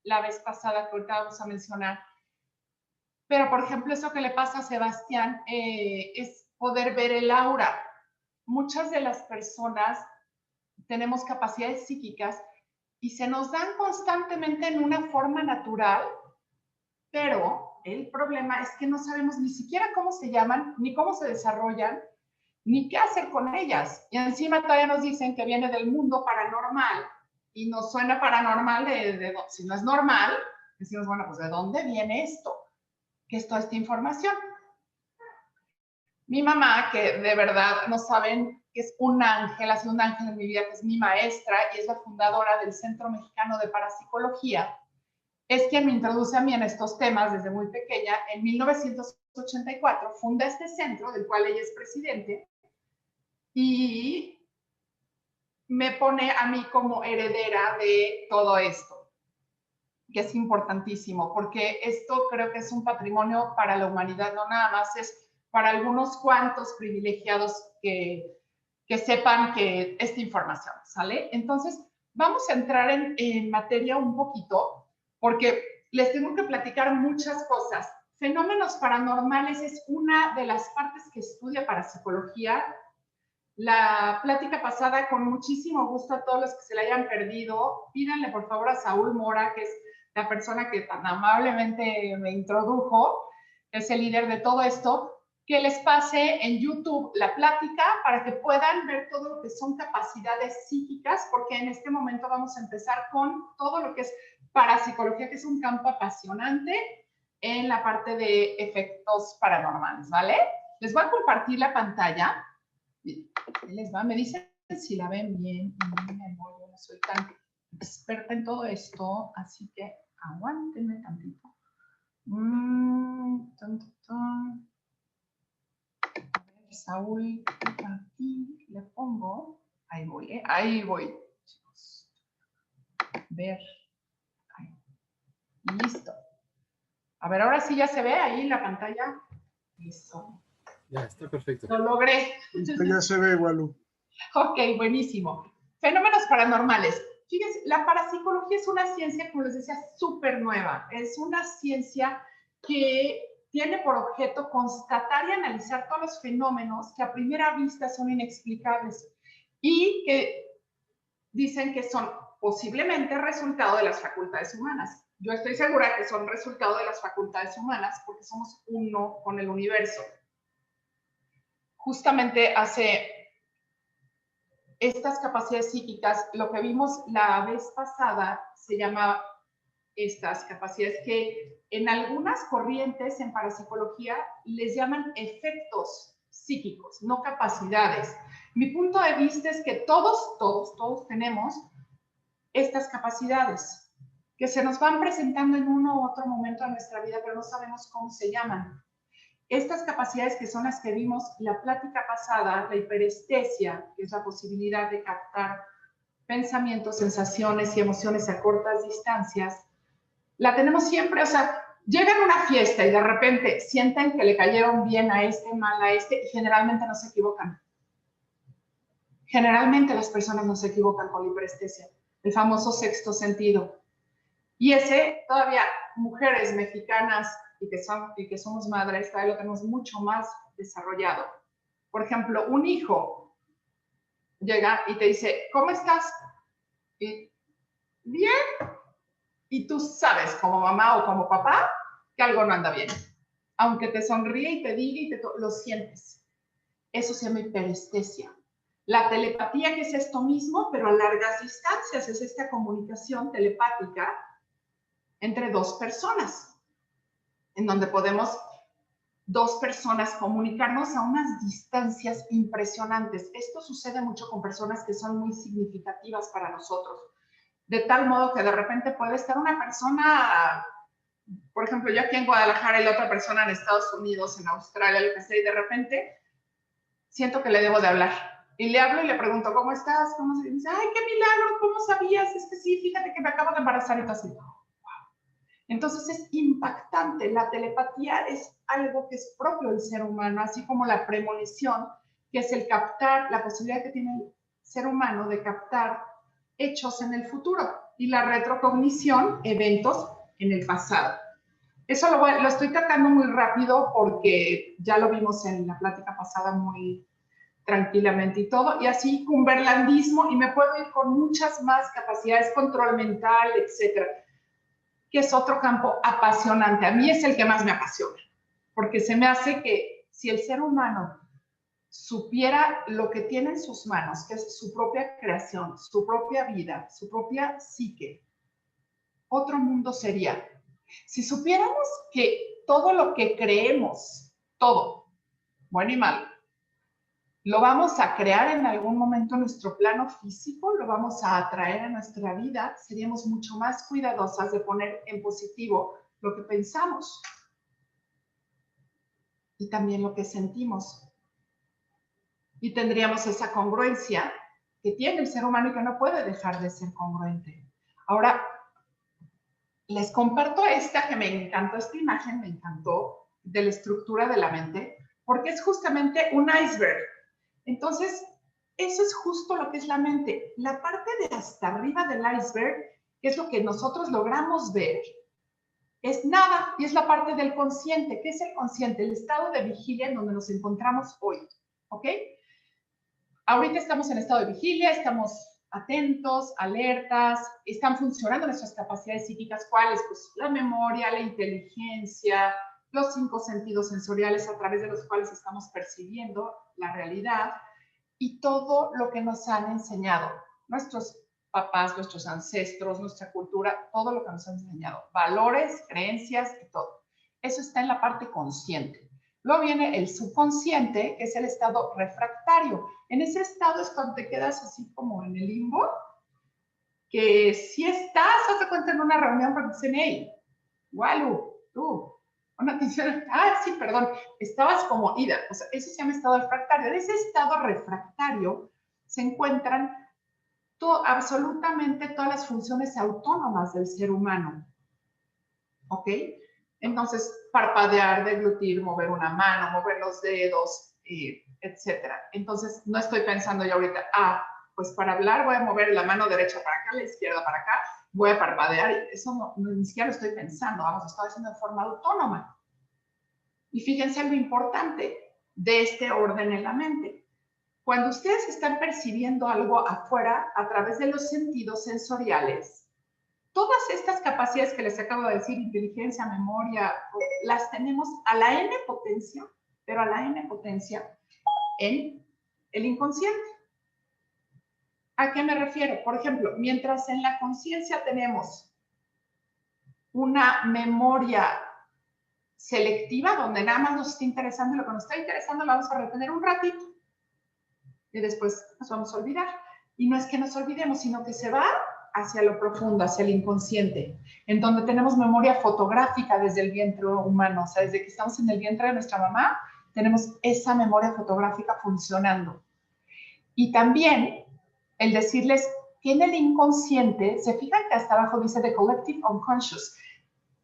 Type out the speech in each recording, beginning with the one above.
la vez pasada, que ahorita vamos a mencionar. Pero, por ejemplo, eso que le pasa a Sebastián es poder ver el aura. Muchas de las personas tenemos capacidades psíquicas y se nos dan constantemente en una forma natural, pero el problema es que no sabemos ni siquiera cómo se llaman, ni cómo se desarrollan, ni qué hacer con ellas. Y encima todavía nos dicen que viene del mundo paranormal y nos suena paranormal si no es normal, decimos, bueno, pues ¿de dónde viene esto? ¿Qué es toda esta información? Mi mamá, que de verdad no saben que es un ángel, ha sido un ángel en mi vida, que es mi maestra y es la fundadora del Centro Mexicano de Parapsicología, es quien me introduce a mí en estos temas desde muy pequeña. En 1984 funda este centro, del cual ella es presidente, y me pone a mí como heredera de todo esto, que es importantísimo, porque esto creo que es un patrimonio para la humanidad, no nada más es para algunos cuantos privilegiados que sepan que esta información, ¿sale? Entonces, vamos a entrar en materia un poquito, porque les tengo que platicar muchas cosas. Fenómenos paranormales es una de las partes que estudia parapsicología. La plática pasada, con muchísimo gusto a todos los que se la hayan perdido, pídanle por favor a Saúl Mora, que es la persona que tan amablemente me introdujo, es el líder de todo esto, que les pase en YouTube la plática para que puedan ver todo lo que son capacidades psíquicas, porque en este momento vamos a empezar con todo lo que es parapsicología, que es un campo apasionante en la parte de efectos paranormales, ¿vale? Les voy a compartir la pantalla. Ahí les va, me dicen si la ven bien. Yo no soy tan experta en todo esto, así que aguántenme tantito. A ver, Saúl, aquí le pongo. Ahí voy, ahí voy, chicos. Ver. Ahí. Listo. A ver, ahora sí ya se ve ahí la pantalla. Listo. Ya, está perfecto. Lo logré. Ya se ve, Walu. Ok, buenísimo. Fenómenos paranormales. Fíjense, la parapsicología es una ciencia, como les decía, súper nueva. Es una ciencia que tiene por objeto constatar y analizar todos los fenómenos que a primera vista son inexplicables y que dicen que son posiblemente resultado de las facultades humanas. Yo estoy segura que son resultado de las facultades humanas porque somos uno con el universo. Justamente hace estas capacidades psíquicas, lo que vimos la vez pasada se llama estas capacidades que en algunas corrientes en parapsicología les llaman efectos psíquicos, no capacidades. Mi punto de vista es que todos tenemos estas capacidades que se nos van presentando en uno u otro momento de nuestra vida, pero no sabemos cómo se llaman. Estas capacidades, que son las que vimos la plática pasada, la hiperestesia, que es la posibilidad de captar pensamientos, sensaciones y emociones a cortas distancias, la tenemos siempre. O sea, llegan a una fiesta y de repente sienten que le cayeron bien a este, mal a este, y generalmente no se equivocan. Generalmente las personas no se equivocan con la hiperestesia, el famoso sexto sentido. Y ese todavía mujeres mexicanas y que somos madres, todavía lo tenemos mucho más desarrollado. Por ejemplo, un hijo llega y te dice, ¿cómo estás? Y, bien. Y tú sabes, como mamá o como papá, que algo no anda bien. Aunque te sonríe y te diga lo sientes. Eso se llama hiperestesia. La telepatía, que es esto mismo, pero a largas distancias, es esta comunicación telepática entre dos personas, en donde podemos dos personas comunicarnos a unas distancias impresionantes. Esto sucede mucho con personas que son muy significativas para nosotros, de tal modo que de repente puede estar una persona, por ejemplo, yo aquí en Guadalajara y la otra persona en Estados Unidos, en Australia, lo que sea, y de repente siento que le debo de hablar. Y le hablo y le pregunto, ¿cómo estás? ¿Cómo se dice? Ay, qué milagro, ¿cómo sabías? Es que sí, fíjate que me acabo de embarazar y todo así. Entonces es impactante. La telepatía es algo que es propio del ser humano, así como la premonición, que es el captar, la posibilidad que tiene el ser humano de captar hechos en el futuro. y la retrocognición, eventos en el pasado. Eso lo estoy tratando muy rápido porque ya lo vimos en la plática pasada muy tranquilamente y todo, y así cumberlandismo, y me puedo ir con muchas más capacidades, control mental, etcétera, que es otro campo apasionante. A mí es el que más me apasiona, porque se me hace que si el ser humano supiera lo que tiene en sus manos, que es su propia creación, su propia vida, su propia psique, otro mundo sería. Si supiéramos que todo lo que creemos, todo, bueno y malo, lo vamos a crear en algún momento en nuestro plano físico, lo vamos a atraer a nuestra vida, seríamos mucho más cuidadosas de poner en positivo lo que pensamos y también lo que sentimos. Y tendríamos esa congruencia que tiene el ser humano y que no puede dejar de ser congruente. Ahora, les comparto esta que me encantó, esta imagen me encantó, de la estructura de la mente, porque es justamente un iceberg. Entonces, eso es justo lo que es la mente. La parte de hasta arriba del iceberg, que es lo que nosotros logramos ver, es nada, y es la parte del consciente. ¿Qué es el consciente? El estado de vigilia en donde nos encontramos hoy, ¿ok? Ahorita estamos en estado de vigilia, estamos atentos, alertas, están funcionando nuestras capacidades psíquicas, ¿cuáles? Pues la memoria, la inteligencia, los 5 sentidos sensoriales a través de los cuales estamos percibiendo la realidad y todo lo que nos han enseñado nuestros papás, nuestros ancestros, nuestra cultura, todo lo que nos han enseñado, valores, creencias y todo. Eso está en la parte consciente. Luego viene el subconsciente, que es el estado refractario. En ese estado es cuando te quedas así como en el limbo, que si estás, haz cuenta en una reunión, porque dicen, hey, Walu, tú, una atención, sí, perdón, estabas como ida, o sea, eso se llama estado refractario. En ese estado refractario se encuentran absolutamente todas las funciones autónomas del ser humano, ¿ok? Entonces, parpadear, deglutir, mover una mano, mover los dedos, etcétera. Entonces, no estoy pensando yo ahorita, pues para hablar voy a mover la mano derecha para acá, la izquierda para acá, voy a parpadear, eso no, ni siquiera lo estoy pensando, vamos, lo estoy haciendo de forma autónoma. Y fíjense lo importante de este orden en la mente. Cuando ustedes están percibiendo algo afuera a través de los sentidos sensoriales, todas estas capacidades que les acabo de decir, inteligencia, memoria, las tenemos a la n potencia, pero a la n potencia en el inconsciente. ¿A qué me refiero? Por ejemplo, mientras en la conciencia tenemos una memoria selectiva, donde nada más nos está interesando y lo que nos está interesando lo vamos a retener un ratito y después nos vamos a olvidar. Y no es que nos olvidemos, sino que se va hacia lo profundo, hacia el inconsciente, en donde tenemos memoria fotográfica desde el vientre humano, o sea, desde que estamos en el vientre de nuestra mamá, tenemos esa memoria fotográfica funcionando. Y también el decirles que en el inconsciente, se fijan que hasta abajo dice The Collective Unconscious,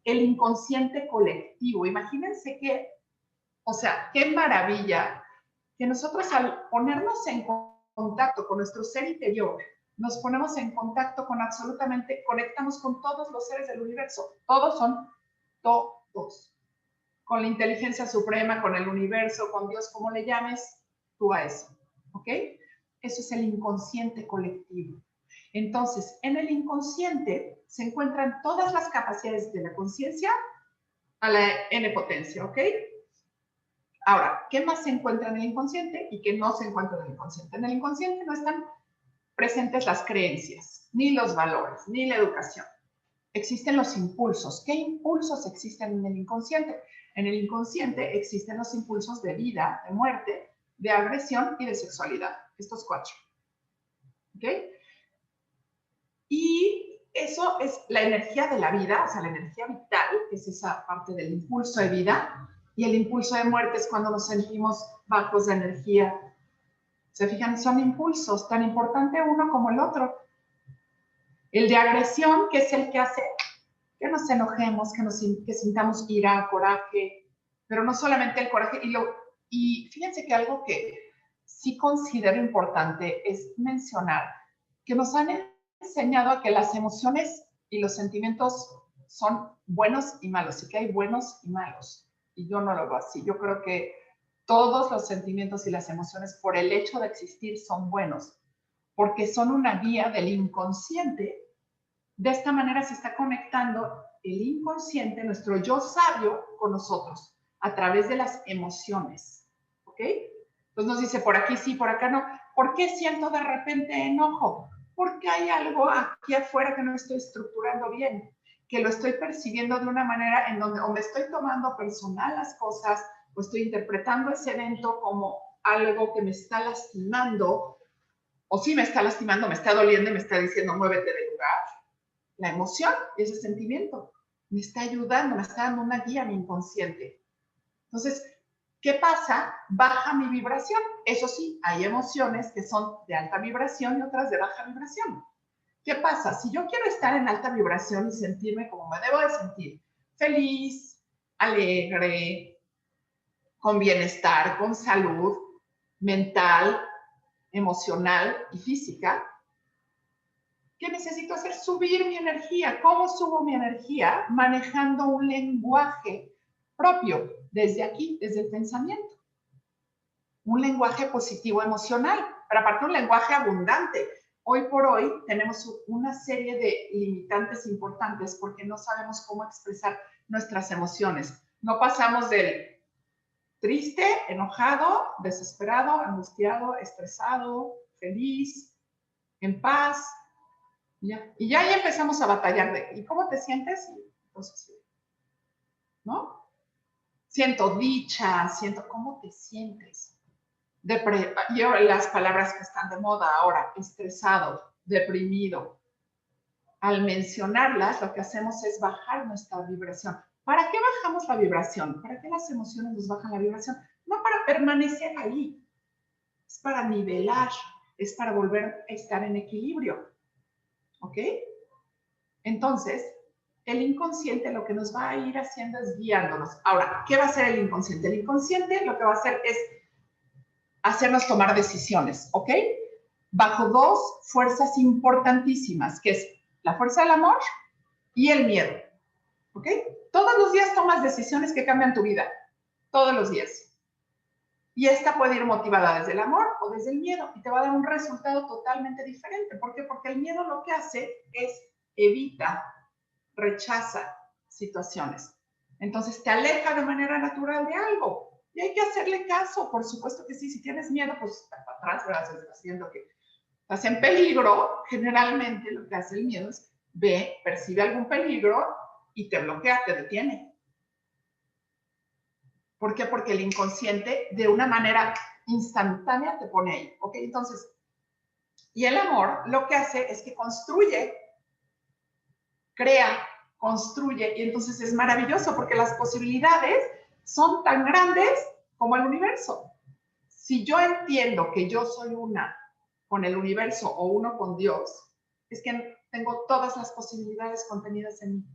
el inconsciente colectivo. Imagínense que, o sea, qué maravilla que nosotros al ponernos en contacto con nuestro ser interior, nos ponemos en contacto con absolutamente, conectamos con todos los seres del universo. Todos son todos. Con la inteligencia suprema, con el universo, con Dios, como le llames tú a eso. ¿Ok? Eso es el inconsciente colectivo. Entonces, en el inconsciente se encuentran todas las capacidades de la conciencia a la n potencia. ¿Ok? Ahora, ¿qué más se encuentra en el inconsciente y qué no se encuentra en el inconsciente? En el inconsciente no están presentes las creencias, ni los valores, ni la educación. Existen los impulsos. ¿Qué impulsos existen en el inconsciente? En el inconsciente existen los impulsos de vida, de muerte, de agresión y de sexualidad. Estos 4. ¿Ok? Y eso es la energía de la vida, o sea, la energía vital, que es esa parte del impulso de vida, y el impulso de muerte es cuando nos sentimos bajos de energía. ¿Se fijan? Son impulsos, tan importante uno como el otro. El de agresión, que es el que hace que nos enojemos, que sintamos ira, coraje, pero no solamente el coraje. Y fíjense que algo que sí considero importante es mencionar que nos han enseñado a que las emociones y los sentimientos son buenos y malos, y que hay buenos y malos. Y yo no lo veo así. Yo creo que todos los sentimientos y las emociones, por el hecho de existir, son buenos, porque son una guía del inconsciente. De esta manera se está conectando el inconsciente, nuestro yo sabio, con nosotros, a través de las emociones. ¿Ok? Entonces nos dice, por aquí sí, por acá no. ¿Por qué siento de repente enojo? Porque hay algo aquí afuera que no estoy estructurando bien, que lo estoy percibiendo de una manera en donde o me estoy tomando personal las cosas, o estoy interpretando ese evento como algo que me está lastimando, o sí me está lastimando, me está doliendo y me está diciendo, muévete del lugar. La emoción, ese sentimiento, me está ayudando, me está dando una guía a mi inconsciente. Entonces, ¿qué pasa? Baja mi vibración. Eso sí, hay emociones que son de alta vibración y otras de baja vibración. ¿Qué pasa? Si yo quiero estar en alta vibración y sentirme como me debo de sentir, feliz, alegre, con bienestar, con salud mental, emocional y física, ¿qué necesito hacer? Subir mi energía. ¿Cómo subo mi energía? Manejando un lenguaje propio, desde aquí, desde el pensamiento. Un lenguaje positivo emocional, pero aparte un lenguaje abundante. Hoy por hoy tenemos una serie de limitantes importantes porque no sabemos cómo expresar nuestras emociones. No pasamos del triste, enojado, desesperado, angustiado, estresado, feliz, en paz. Y ya ahí empezamos a batallar de, ¿y cómo te sientes? Entonces, ¿no? Siento dicha, siento, ¿cómo te sientes? Yo las palabras que están de moda ahora, estresado, deprimido. Al mencionarlas, lo que hacemos es bajar nuestra vibración. ¿Para qué bajamos la vibración? ¿Para qué las emociones nos bajan la vibración? No para permanecer ahí, es para nivelar, es para volver a estar en equilibrio. ¿Ok? Entonces, el inconsciente lo que nos va a ir haciendo es guiándonos. Ahora, ¿qué va a hacer el inconsciente? El inconsciente lo que va a hacer es hacernos tomar decisiones, ¿ok? Bajo dos fuerzas importantísimas, que es la fuerza del amor y el miedo, ¿ok? Todos los días tomas decisiones que cambian tu vida, todos los días. Y esta puede ir motivada desde el amor o desde el miedo y te va a dar un resultado totalmente diferente. ¿Por qué? Porque el miedo lo que hace es evita, rechaza situaciones. Entonces te aleja de manera natural de algo. Y hay que hacerle caso, por supuesto que sí. Si tienes miedo, pues para atrás, ¿verdad? Estás viendo que estás en peligro. Generalmente lo que hace el miedo es ve, percibe algún peligro y te bloquea, te detiene. ¿Por qué? Porque el inconsciente de una manera instantánea te pone ahí. ¿Ok? Entonces, y el amor lo que hace es que construye, crea, construye, y entonces es maravilloso porque las posibilidades son tan grandes como el universo. Si yo entiendo que yo soy una con el universo o uno con Dios, es que tengo todas las posibilidades contenidas en mí.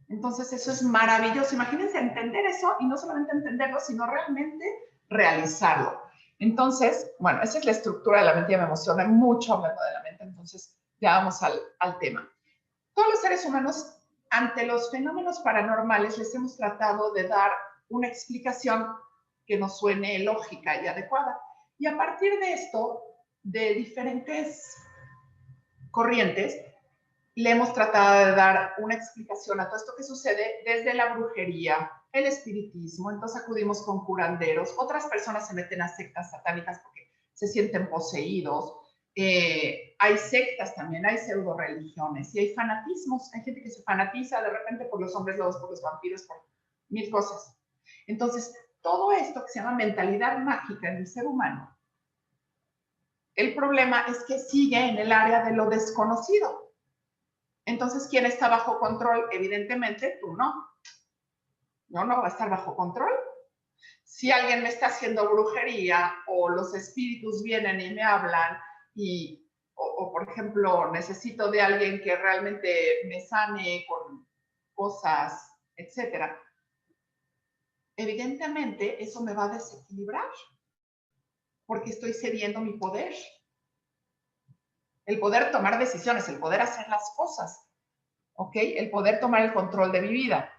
Entonces eso es maravilloso. Imagínense entender eso y no solamente entenderlo, sino realmente realizarlo. Entonces, bueno, esa es la estructura de la mente. Ya me emociona mucho hablando de la mente, entonces ya vamos al tema. Todos los seres humanos, ante los fenómenos paranormales, les hemos tratado de dar una explicación que nos suene lógica y adecuada. Y a partir de esto, de diferentes corrientes, le hemos tratado de dar una explicación a todo esto que sucede desde la brujería, el espiritismo. Entonces acudimos con curanderos, otras personas se meten a sectas satánicas porque se sienten poseídos. Hay sectas también, hay pseudo religiones y hay fanatismos. Hay gente que se fanatiza de repente por los hombres lobos, por los vampiros, por mil cosas. Entonces, todo esto que se llama mentalidad mágica en el ser humano, el problema es que sigue en el área de lo desconocido. Entonces, ¿quién está bajo control? Evidentemente, tú no. No va a estar bajo control. Si alguien me está haciendo brujería o los espíritus vienen y me hablan o por ejemplo, necesito de alguien que realmente me sane con cosas, etcétera, evidentemente eso me va a desequilibrar porque estoy cediendo mi poder. el poder tomar decisiones, el poder hacer las cosas, ¿ok? El poder tomar el control de mi vida.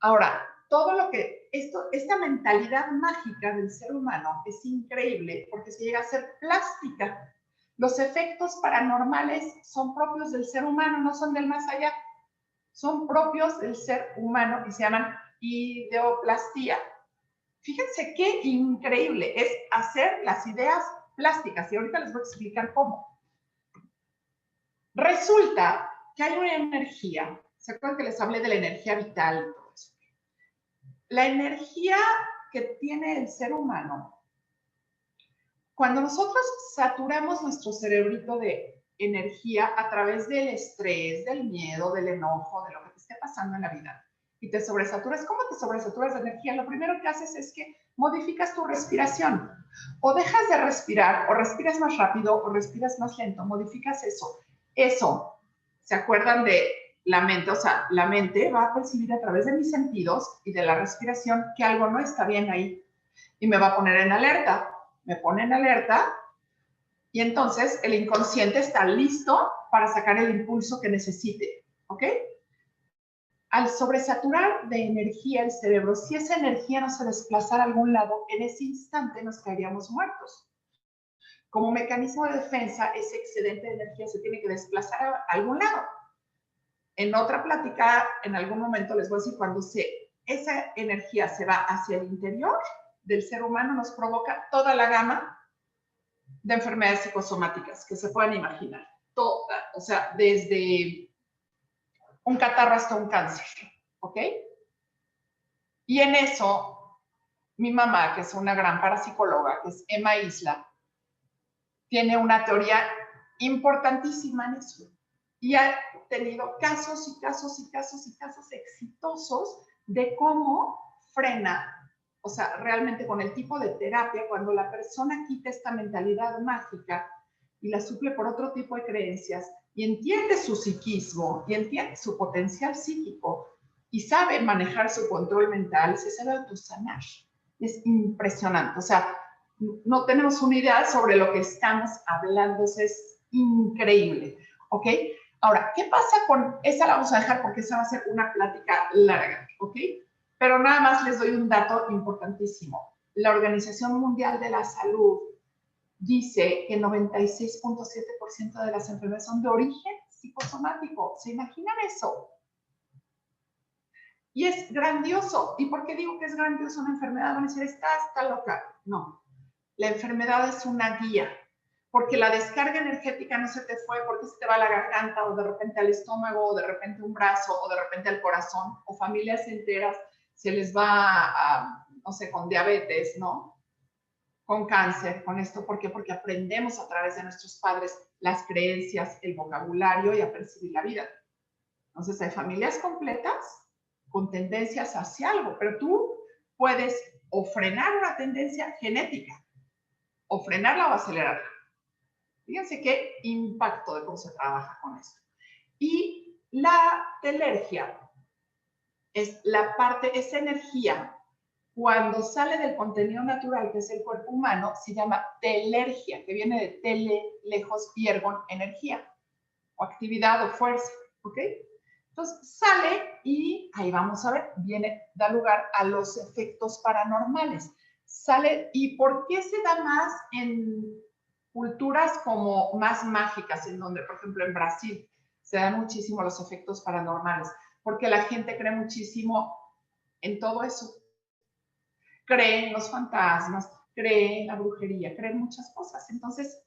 Ahora, todo lo que, esta mentalidad mágica del ser humano es increíble porque se llega a ser plástica. Los efectos paranormales son propios del ser humano, no son del más allá. Son propios del ser humano y se llaman ideoplastía. Fíjense qué increíble es hacer las ideas plásticas y ahorita les voy a explicar cómo. Resulta que hay una energía, ¿se acuerdan que les hablé de la energía vital y todo eso? La energía que tiene el ser humano, cuando nosotros saturamos nuestro cerebrito de energía a través del estrés, del miedo, del enojo, de lo que te esté pasando en la vida, y te sobresaturas, ¿cómo te sobresaturas de energía? Lo primero que haces es que modificas tu respiración. O dejas de respirar, o respiras más rápido, o respiras más lento, modificas eso. Eso, ¿se acuerdan de la mente? O sea, la mente va a percibir a través de mis sentidos y de la respiración que algo no está bien ahí. Y me va a poner en alerta. Me pone en alerta y entonces el inconsciente está listo para sacar el impulso que necesite, ¿ok? Al sobresaturar de energía el cerebro, si esa energía no se desplazara a algún lado, en ese instante nos caeríamos muertos. Como mecanismo de defensa, ese excedente de energía se tiene que desplazar a algún lado. En otra plática, en algún momento les voy a decir, cuando esa energía se va hacia el interior del ser humano, nos provoca toda la gama de enfermedades psicosomáticas que se puedan imaginar. Toda, o sea, desde un catarro hasta un cáncer, ¿ok? Y en eso, mi mamá, que es una gran parapsicóloga, que es Emma Isla, tiene una teoría importantísima en eso. Y ha tenido casos y casos y casos y casos exitosos de cómo frena, o sea, realmente con el tipo de terapia, cuando la persona quita esta mentalidad mágica y la suple por otro tipo de creencias y entiende su psiquismo y entiende su potencial psíquico y sabe manejar su control mental, se sabe autosanar. Es impresionante. O sea, no tenemos una idea sobre lo que estamos hablando. Eso es increíble. ¿Ok? Ahora, ¿qué pasa con esa? La vamos a dejar porque esa va a ser una plática larga. ¿Ok? Pero nada más les doy un dato importantísimo. La Organización Mundial de la Salud dice que 96.7% de las enfermedades son de origen psicosomático. ¿Se imaginan eso? Y es grandioso. ¿Y por qué digo que es grandioso una enfermedad? Van a decir, está loca. No. La enfermedad es una guía. Porque la descarga energética no se te fue porque se te va a la garganta o de repente al estómago o de repente un brazo o de repente al corazón o familias enteras se les va a, no sé, con diabetes, ¿no? Con cáncer, con esto. ¿Por qué? Porque aprendemos a través de nuestros padres las creencias, el vocabulario y a percibir la vida. Entonces hay familias completas con tendencias hacia algo, pero tú puedes o frenar una tendencia genética, o frenarla o acelerarla. Fíjense qué impacto de cómo se trabaja con esto. Y la telergia es la parte, esa energía, cuando sale del contenido natural, que es el cuerpo humano, se llama telergia, que viene de tele, lejos, y ergon, energía, o actividad o fuerza, ¿ok? Entonces sale y ahí vamos a ver, da lugar a los efectos paranormales. Sale, ¿y por qué se da más en culturas como más mágicas, en donde, por ejemplo, en Brasil se dan muchísimo los efectos paranormales? Porque la gente cree muchísimo en todo eso. Cree en los fantasmas, cree en la brujería, cree en muchas cosas. Entonces,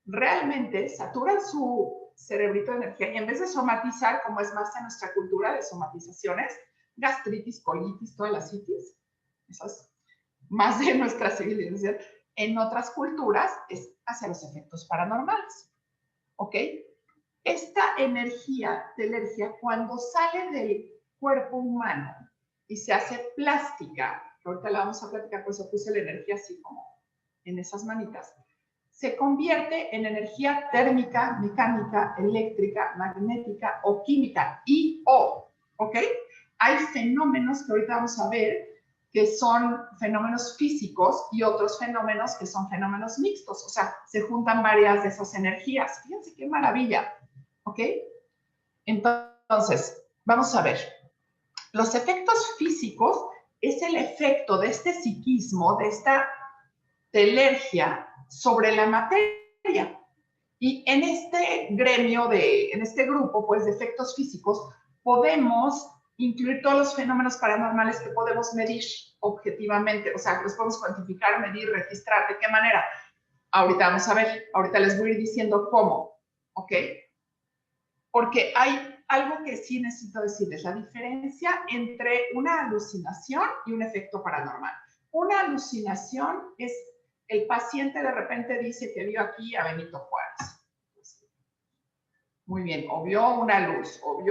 realmente saturan su cerebrito de energía y en vez de somatizar, como es más en nuestra cultura de somatizaciones, gastritis, colitis, toda la citis, eso es más de nuestra civilización, en otras culturas es hacia los efectos paranormales. ¿Ok? Esta energía de alergia, cuando sale del cuerpo humano y se hace plástica, que ahorita la vamos a platicar, pues yo puse la energía así como en esas manitas, se convierte en energía térmica, mecánica, eléctrica, magnética o química, y o, ¿ok? Hay fenómenos que ahorita vamos a ver que son fenómenos físicos y otros fenómenos que son fenómenos mixtos. O sea, se juntan varias de esas energías. Fíjense qué maravilla. ¿Ok? Entonces, vamos a ver. Los efectos físicos es el efecto de este psiquismo, de esta telergia sobre la materia. Y en este gremio, en este grupo, pues, de efectos físicos, podemos incluir todos los fenómenos paranormales que podemos medir objetivamente, o sea, los podemos cuantificar, medir, registrar. ¿De qué manera? Ahorita vamos a ver, ahorita les voy a ir diciendo cómo, ¿ok? Porque hay algo que sí necesito decirles, la diferencia entre una alucinación y un efecto paranormal. Una alucinación es el paciente de repente dice que vio aquí a Benito Juárez. Muy bien, o vio una luz, o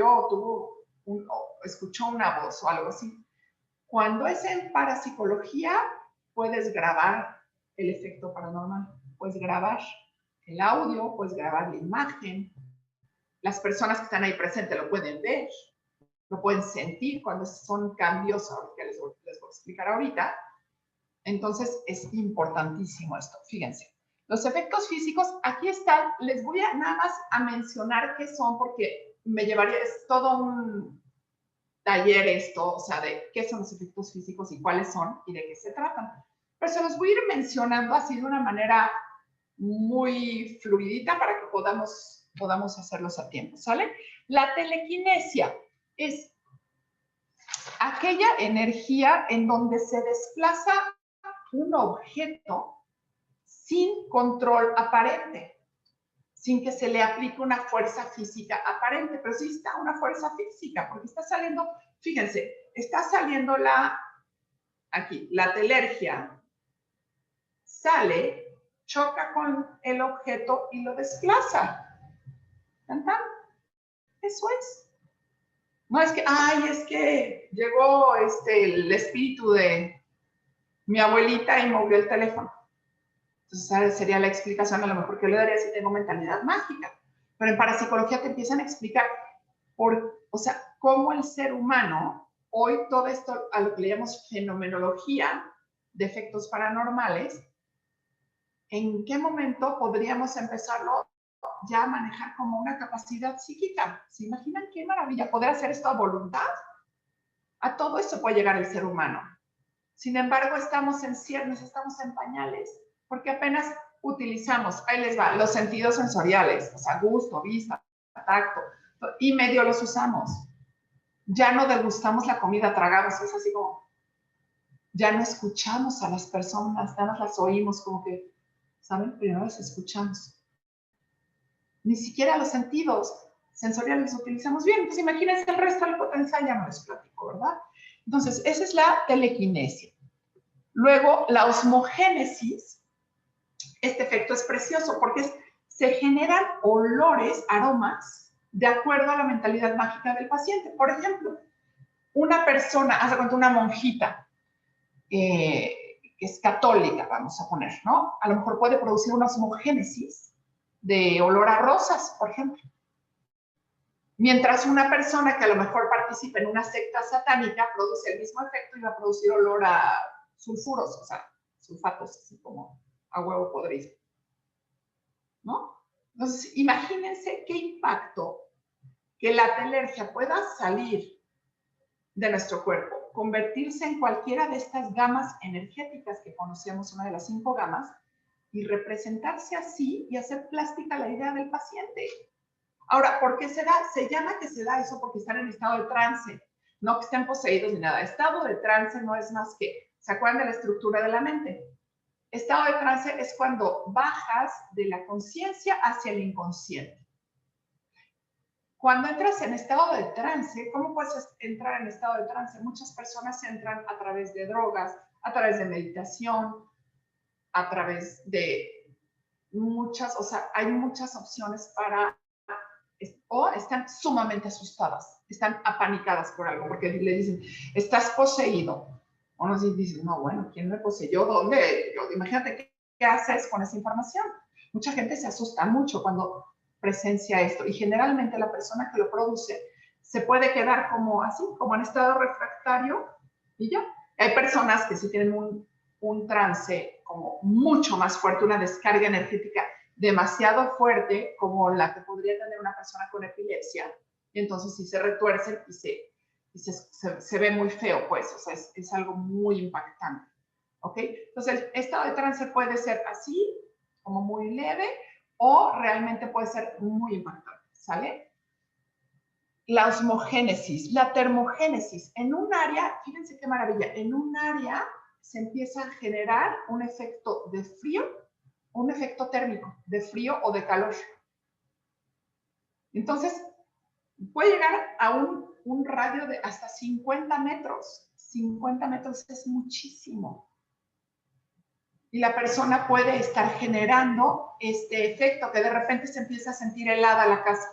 escuchó una voz o algo así. Cuando es en parapsicología, puedes grabar el efecto paranormal, puedes grabar el audio, puedes grabar la imagen. Las personas que están ahí presentes lo pueden ver, lo pueden sentir cuando son cambios, que les voy a explicar ahorita. Entonces, es importantísimo esto. Fíjense, los efectos físicos, aquí están. Les voy a nada más a mencionar qué son, porque me llevaría, es todo un taller esto, o sea, de qué son los efectos físicos y cuáles son y de qué se tratan. Pero se los voy a ir mencionando así de una manera muy fluidita para que podamos hacerlos a tiempo, ¿sale? La telequinesia es aquella energía en donde se desplaza un objeto sin control aparente, sin que se le aplique una fuerza física aparente, pero sí está una fuerza física, porque está saliendo, fíjense, está saliendo aquí, la telergia, sale, choca con el objeto y lo desplaza. ¿Tantan? Eso es. No es que, ay, es que llegó el espíritu de mi abuelita y movió el teléfono. Entonces, ¿sabes? Sería la explicación a lo mejor que yo le daría si tengo mentalidad mágica. Pero en parapsicología te empiezan a explicar, o sea, cómo el ser humano, hoy todo esto a lo que le llamamos fenomenología de efectos paranormales, ¿en qué momento podríamos empezarlo ya a manejar como una capacidad psíquica? ¿Se imaginan qué maravilla poder hacer esto a voluntad? A todo eso puede llegar el ser humano. Sin embargo, estamos en ciernes, estamos en pañales, porque apenas utilizamos, ahí les va, los sentidos sensoriales, o sea, gusto, vista, tacto, y medio los usamos. Ya no degustamos la comida, tragamos, es así como, ya no escuchamos a las personas, nada más las oímos como que, ¿saben? Pero no las escuchamos. Ni siquiera los sentidos sensoriales los utilizamos bien. Pues imagínense el resto del potencial, ya no les platico, ¿verdad? Entonces, esa es la telequinesia. Luego, la osmogénesis, este efecto es precioso porque se generan olores, aromas, de acuerdo a la mentalidad mágica del paciente. Por ejemplo, una persona, haz de cuenta una monjita, que es católica, vamos a poner, ¿no? A lo mejor puede producir una osmogénesis de olor a rosas, por ejemplo. Mientras una persona que a lo mejor participa en una secta satánica produce el mismo efecto y va a producir olor a sulfuros, o sea, sulfatos, así como a huevo podrido, ¿no? Entonces, imagínense qué impacto que la telergia pueda salir de nuestro cuerpo, convertirse en cualquiera de estas gamas energéticas que conocemos, una de las 5 gamas, y representarse así y hacer plástica la idea del paciente. Ahora, ¿por qué se da? Se llama que se da eso porque están en estado de trance, no que estén poseídos ni nada. Estado de trance no es más que, ¿se acuerdan de la estructura de la mente? Estado de trance es cuando bajas de la conciencia hacia el inconsciente. Cuando entras en estado de trance, ¿cómo puedes entrar en estado de trance? Muchas personas entran a través de drogas, a través de meditación, a través de muchas, o sea, hay muchas opciones para, o están sumamente asustadas, están apanicadas por algo, porque le dicen, estás poseído. O nos dicen, no, bueno, ¿quién me poseyó? ¿Dónde? Imagínate qué haces con esa información. Mucha gente se asusta mucho cuando presencia esto y generalmente la persona que lo produce se puede quedar como así, como en estado refractario y ya, Hay personas que sí tienen un trance como mucho más fuerte, una descarga energética demasiado fuerte, como la que podría tener una persona con epilepsia, y entonces sí se retuercen y se ve muy feo, pues, o sea, es algo muy impactante, ¿ok? Entonces, el estado de trance puede ser así, como muy leve, o realmente puede ser muy impactante, ¿sale? La osmogénesis, la termogénesis. En un área, fíjense qué maravilla, en un área se empieza a generar un efecto de frío, un efecto térmico, de frío o de calor. Entonces, puede llegar a un radio de hasta 50 metros. 50 metros es muchísimo. Y la persona puede estar generando este efecto que de repente se empieza a sentir helada la casa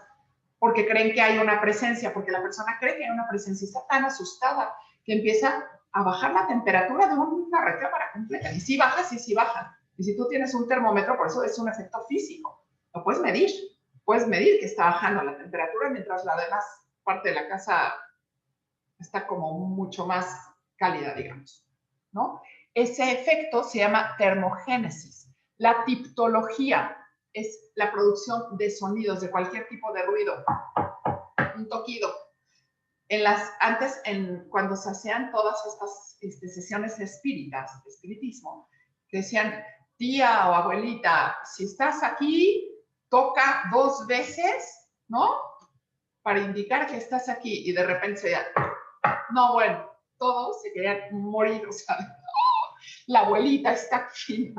porque creen que hay una presencia, porque la persona cree que hay una presencia y está tan asustada que empieza a bajar la temperatura de una recámara completa. Y sí baja, sí baja. Y si tú tienes un termómetro, por eso es un efecto físico. Lo puedes medir. Puedes medir que está bajando la temperatura mientras la demás parte de la casa está como mucho más cálida, digamos, ¿no? Ese efecto se llama termogénesis. La tiptología es la producción de sonidos, de cualquier tipo de ruido, un toquido. Antes, cuando se hacían todas estas sesiones espíritas, de espiritismo, que decían, tía o abuelita, si estás aquí, toca 2 veces, ¿no? Para indicar que estás aquí, y de repente se no, bueno, todos se querían morir, o sea, ¡oh! La abuelita está aquí.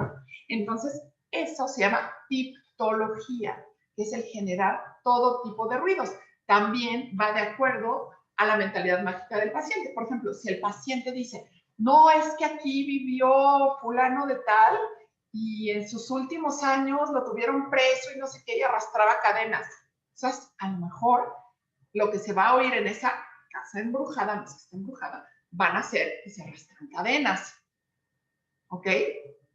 Entonces, eso se llama tiptología, que es el generar todo tipo de ruidos. También va de acuerdo a la mentalidad mágica del paciente. Por ejemplo, si el paciente dice, no, es que aquí vivió fulano de tal y en sus últimos años lo tuvieron preso y no sé qué, y arrastraba cadenas. O sea, a lo mejor lo que se va a oír en esa casa embrujada, no es que esté embrujada, van a ser que se arrastran cadenas, ¿ok?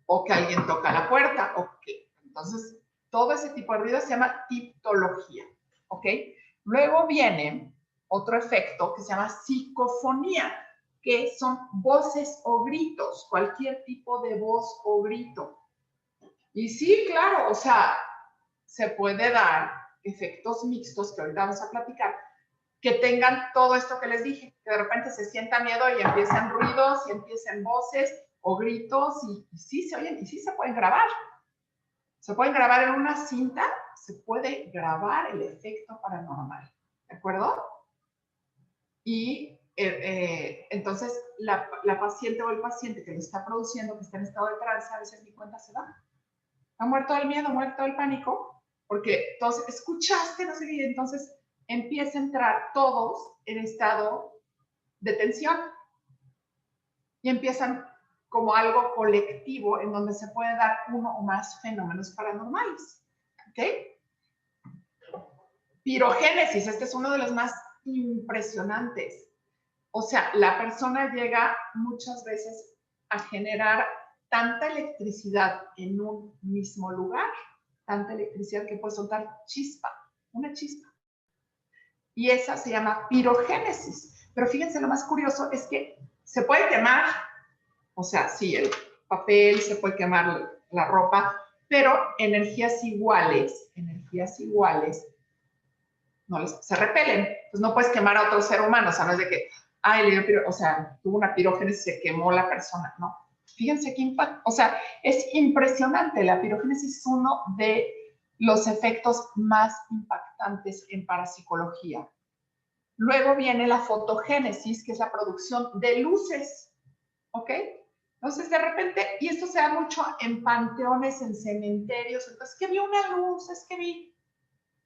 O que alguien toca la puerta, ¿ok? Entonces, todo ese tipo de ruido se llama tiptología, ¿ok? Luego viene otro efecto que se llama psicofonía, que son voces o gritos, cualquier tipo de voz o grito. Y sí, claro, o sea, se puede dar efectos mixtos que ahorita vamos a platicar, que tengan todo esto que les dije, que de repente se sienta miedo y empiecen ruidos y empiecen voces o gritos y sí se oyen y sí se pueden grabar. Se pueden grabar en una cinta, se puede grabar el efecto paranormal, ¿de acuerdo? Y entonces la paciente o el paciente que lo está produciendo, que está en estado de trance, a veces ni cuenta se da. Ha muerto del miedo, muerto del pánico, porque entonces escuchaste, no sé qué, y entonces empieza a entrar todos en estado de tensión y empiezan como algo colectivo en donde se puede dar uno o más fenómenos paranormales. ¿Ok? Pirogénesis, este es uno de los más impresionantes. O sea, la persona llega muchas veces a generar tanta electricidad en un mismo lugar, tanta electricidad que puede soltar chispa, una chispa. Y esa se llama pirogénesis. Pero fíjense, lo más curioso es que se puede quemar, o sea, sí, el papel, se puede quemar la ropa, pero energías iguales no se repelen. Pues no puedes quemar a otro ser humano, o sea, no es de que, ay, le dio o sea, tuvo una pirogénesis, se quemó la persona, no. Fíjense qué impacto, o sea, es impresionante. La pirogénesis es uno de los efectos más impactantes en parapsicología. Luego viene la fotogénesis, que es la producción de luces, ¿ok? Entonces, de repente, y esto se da mucho en panteones, en cementerios, entonces, que vi una luz, es que vi,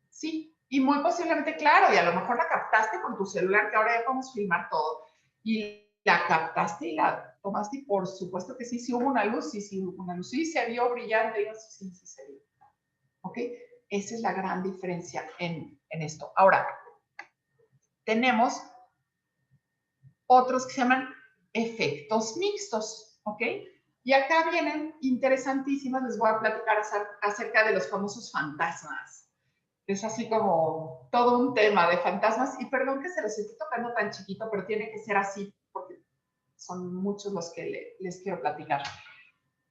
sí, y muy posiblemente, claro, y a lo mejor la captaste con tu celular, que ahora ya podemos filmar todo, y la captaste y la tomaste, y por supuesto que sí, sí hubo una luz, sí hubo una luz, sí se vio brillante, y sí se vio, ¿ok? Esa es la gran diferencia en esto. Ahora, tenemos otros que se llaman efectos mixtos, ¿ok? Y acá vienen interesantísimas, les voy a platicar acerca de los famosos fantasmas. Es así como todo un tema de fantasmas, y perdón que se los esté tocando tan chiquito, pero tiene que ser así, porque son muchos los que les quiero platicar.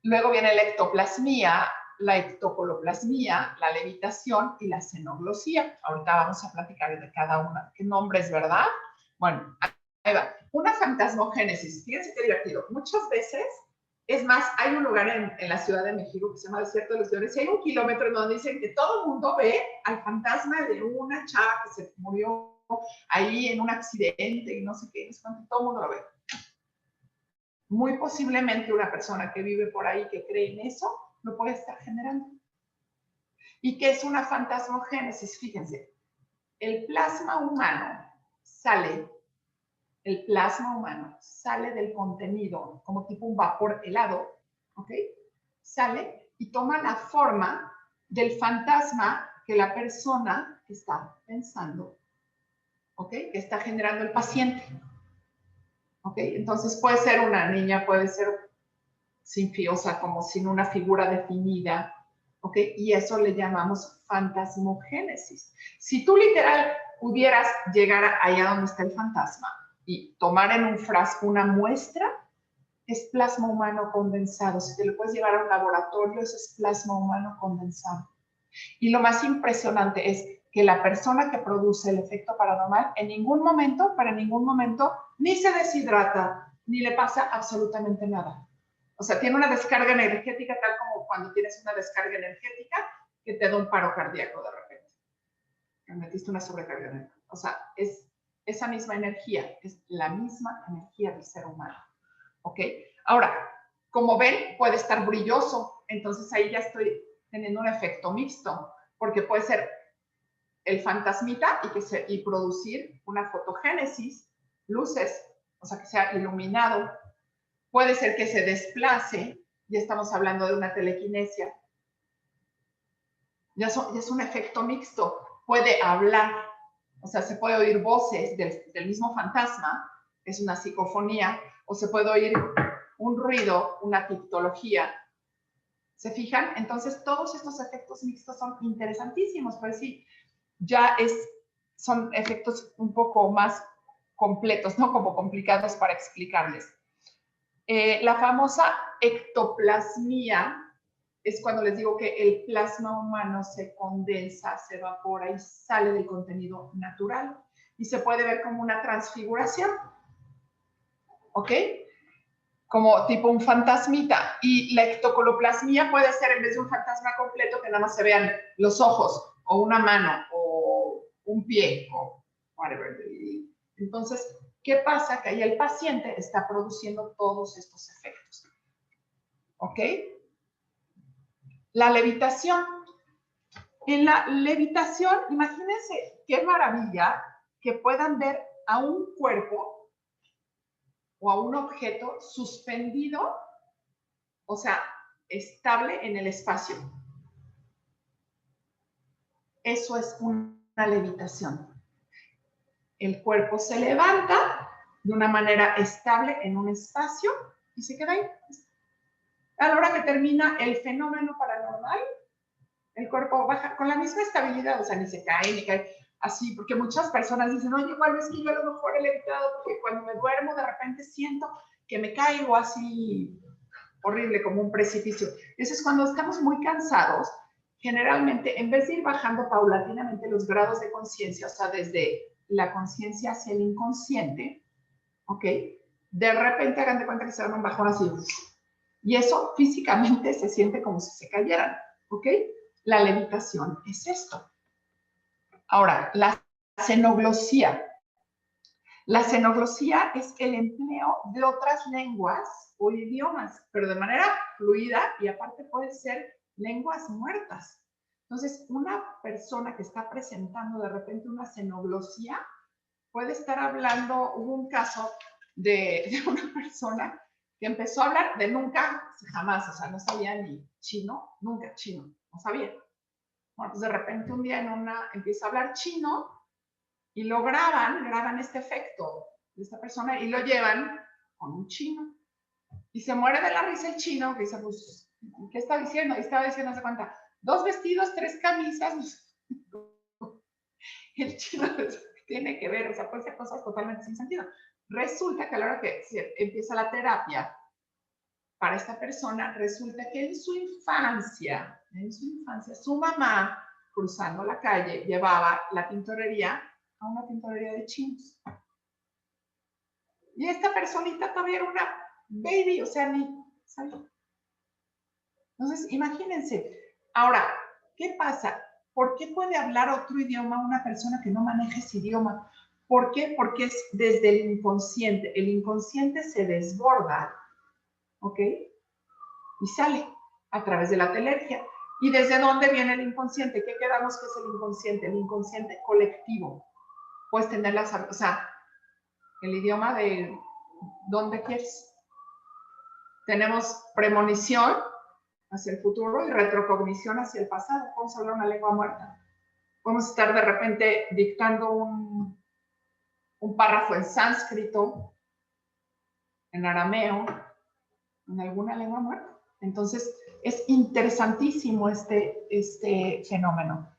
Luego viene la ectoplasmía, la ectocoloplasmía, la levitación y la xenoglosía. Ahorita vamos a platicar de cada una. ¿Qué nombres, verdad? Bueno, ahí va. Una fantasmogénesis. Fíjense qué divertido. Muchas veces, es más, hay un lugar en la Ciudad de México que se llama Desierto de los Leones y hay un kilómetro donde dicen que todo el mundo ve al fantasma de una chava que se murió ahí en un accidente y no sé qué, todo el mundo lo ve. Muy posiblemente una persona que vive por ahí, que cree en eso, lo puede estar generando. ¿Y qué es una fantasmogénesis? Fíjense, el plasma humano sale del contenido, como tipo un vapor helado, ¿ok? Sale y toma la forma del fantasma que la persona está pensando, ¿ok? Que está generando el paciente. ¿Ok? Entonces puede ser una niña, puede ser sin o sea, como sin una figura definida, ¿ok? Y eso le llamamos fantasmogénesis. Si tú literal pudieras llegar allá donde está el fantasma y tomar en un frasco una muestra, es plasma humano condensado. Si te lo puedes llevar a un laboratorio, eso es plasma humano condensado. Y lo más impresionante es que la persona que produce el efecto paranormal en ningún momento, ni se deshidrata, ni le pasa absolutamente nada. O sea, tiene una descarga energética tal como cuando tienes una descarga energética que te da un paro cardíaco de repente. Me metiste una sobrecarga energética. O sea, es esa misma energía, es la misma energía del ser humano. ¿Ok? Ahora, como ven, puede estar brilloso. Entonces ahí ya estoy teniendo un efecto mixto, porque puede ser el fantasmita y producir una fotogénesis, luces, o sea, que sea iluminado. Puede ser que se desplace, ya estamos hablando de una telequinesia. Ya es un efecto mixto. Puede hablar, o sea, se puede oír voces del mismo fantasma, es una psicofonía, o se puede oír un ruido, una tipología. ¿Se fijan? Entonces, todos estos efectos mixtos son interesantísimos, pero sí, ya son efectos un poco más completos, ¿no? Como complicados para explicarles. La famosa ectoplasmía es cuando les digo que el plasma humano se condensa, se evapora y sale del contenido natural. Y se puede ver como una transfiguración, ¿ok? Como tipo un fantasmita. Y la ectocoloplasmía puede ser, en vez de un fantasma completo, que nada más se vean los ojos, o una mano, o un pie, o whatever. Entonces, ¿qué pasa? Que ahí el paciente está produciendo todos estos efectos. ¿Ok? La levitación. En la levitación, imagínense qué maravilla que puedan ver a un cuerpo o a un objeto suspendido, o sea, estable en el espacio. Eso es una levitación. El cuerpo se levanta de una manera estable en un espacio y se queda ahí. A la hora que termina el fenómeno paranormal, el cuerpo baja con la misma estabilidad, o sea, ni se cae, ni cae así, porque muchas personas dicen, oye, igual es que yo a lo mejor he levitado, porque cuando me duermo de repente siento que me caigo así horrible, como un precipicio. Eso es cuando estamos muy cansados, generalmente, en vez de ir bajando paulatinamente los grados de conciencia, o sea, desde la conciencia hacia el inconsciente, ¿ok? De repente hagan de cuenta que se dan un bajón así, y eso físicamente se siente como si se cayeran, ¿ok? La levitación es esto. Ahora, la xenoglosía. La xenoglosía es el empleo de otras lenguas o idiomas, pero de manera fluida y aparte puede ser lenguas muertas. Entonces, una persona que está presentando de repente una xenoglosía puede estar hablando, hubo un caso de una persona que empezó a hablar de nunca, jamás, o sea, no sabía ni chino, nunca chino, no sabía. Bueno, pues de repente un día empieza a hablar chino y lo graban este efecto de esta persona y lo llevan con un chino. Y se muere de la risa el chino, que dice, pues, ¿qué está diciendo? Y estaba diciendo, no se cuenta, 2 vestidos, 3 camisas. El chino tiene que ver, o sea, puede ser cosas totalmente sin sentido. Resulta que a la hora que empieza la terapia, para esta persona, resulta que en su infancia, su mamá, cruzando la calle, llevaba la tintorería a una tintorería de chinos. Y esta personita todavía era una baby, o sea, ni sabía. Entonces, imagínense. Ahora, ¿qué pasa? ¿Por qué puede hablar otro idioma una persona que no maneja ese idioma? ¿Por qué? Porque es desde el inconsciente. El inconsciente se desborda, ¿ok? Y sale a través de la telergia. ¿Y desde dónde viene el inconsciente? ¿Qué quedamos que es el inconsciente? El inconsciente colectivo. Puedes tener las, o sea, el idioma de dónde quieres. Tenemos premonición hacia el futuro y retrocognición hacia el pasado. Podemos hablar una lengua muerta. Podemos estar de repente dictando un párrafo en sánscrito, en arameo, en alguna lengua muerta. Entonces, es interesantísimo este fenómeno.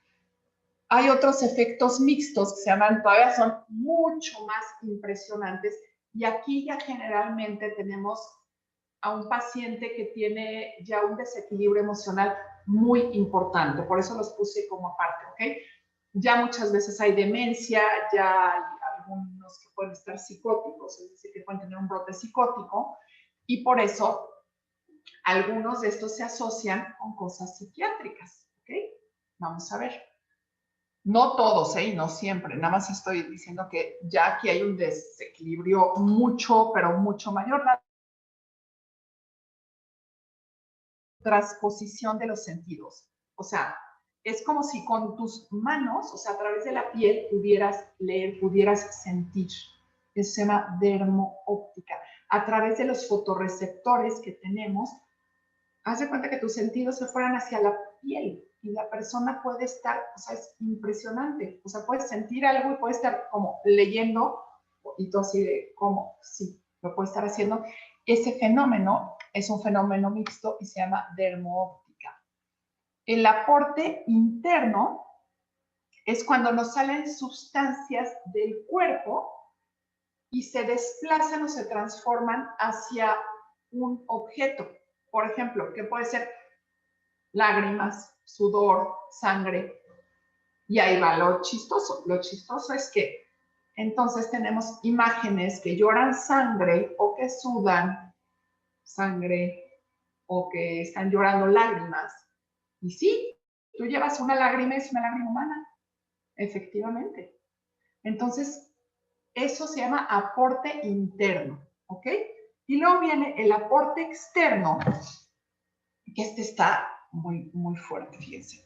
Hay otros efectos mixtos que se llaman, todavía son mucho más impresionantes, y aquí ya generalmente tenemos a un paciente que tiene ya un desequilibrio emocional muy importante, por eso los puse como aparte, ¿ok? Ya muchas veces hay demencia, ya hay algunos que pueden estar psicóticos, es decir, que pueden tener un brote psicótico, y por eso algunos de estos se asocian con cosas psiquiátricas, ¿ok? Vamos a ver. No todos, y no siempre, nada más estoy diciendo que ya aquí hay un desequilibrio mucho, pero mucho mayor. La transposición de los sentidos. O sea, es como si con tus manos, o sea, a través de la piel, pudieras leer, pudieras sentir. Eso se llama dermoóptica. A través de los fotorreceptores que tenemos, haz de cuenta que tus sentidos se fueran hacia la piel y la persona puede estar, o sea, es impresionante. O sea, puedes sentir algo y puede estar como leyendo y tú así de, ¿cómo? Sí, lo puede estar haciendo. Ese fenómeno es un fenómeno mixto y se llama dermoóptica. El aporte interno es cuando nos salen sustancias del cuerpo y se desplazan o se transforman hacia un objeto. Por ejemplo, que puede ser lágrimas, sudor, sangre. Y ahí va lo chistoso. Lo chistoso es que entonces tenemos imágenes que lloran sangre o que sudan sangre o que están llorando lágrimas. Y sí, tú llevas una lágrima, es una lágrima humana, efectivamente. Entonces, eso se llama aporte interno, ¿ok? Y luego viene el aporte externo, que está muy fuerte, fíjense.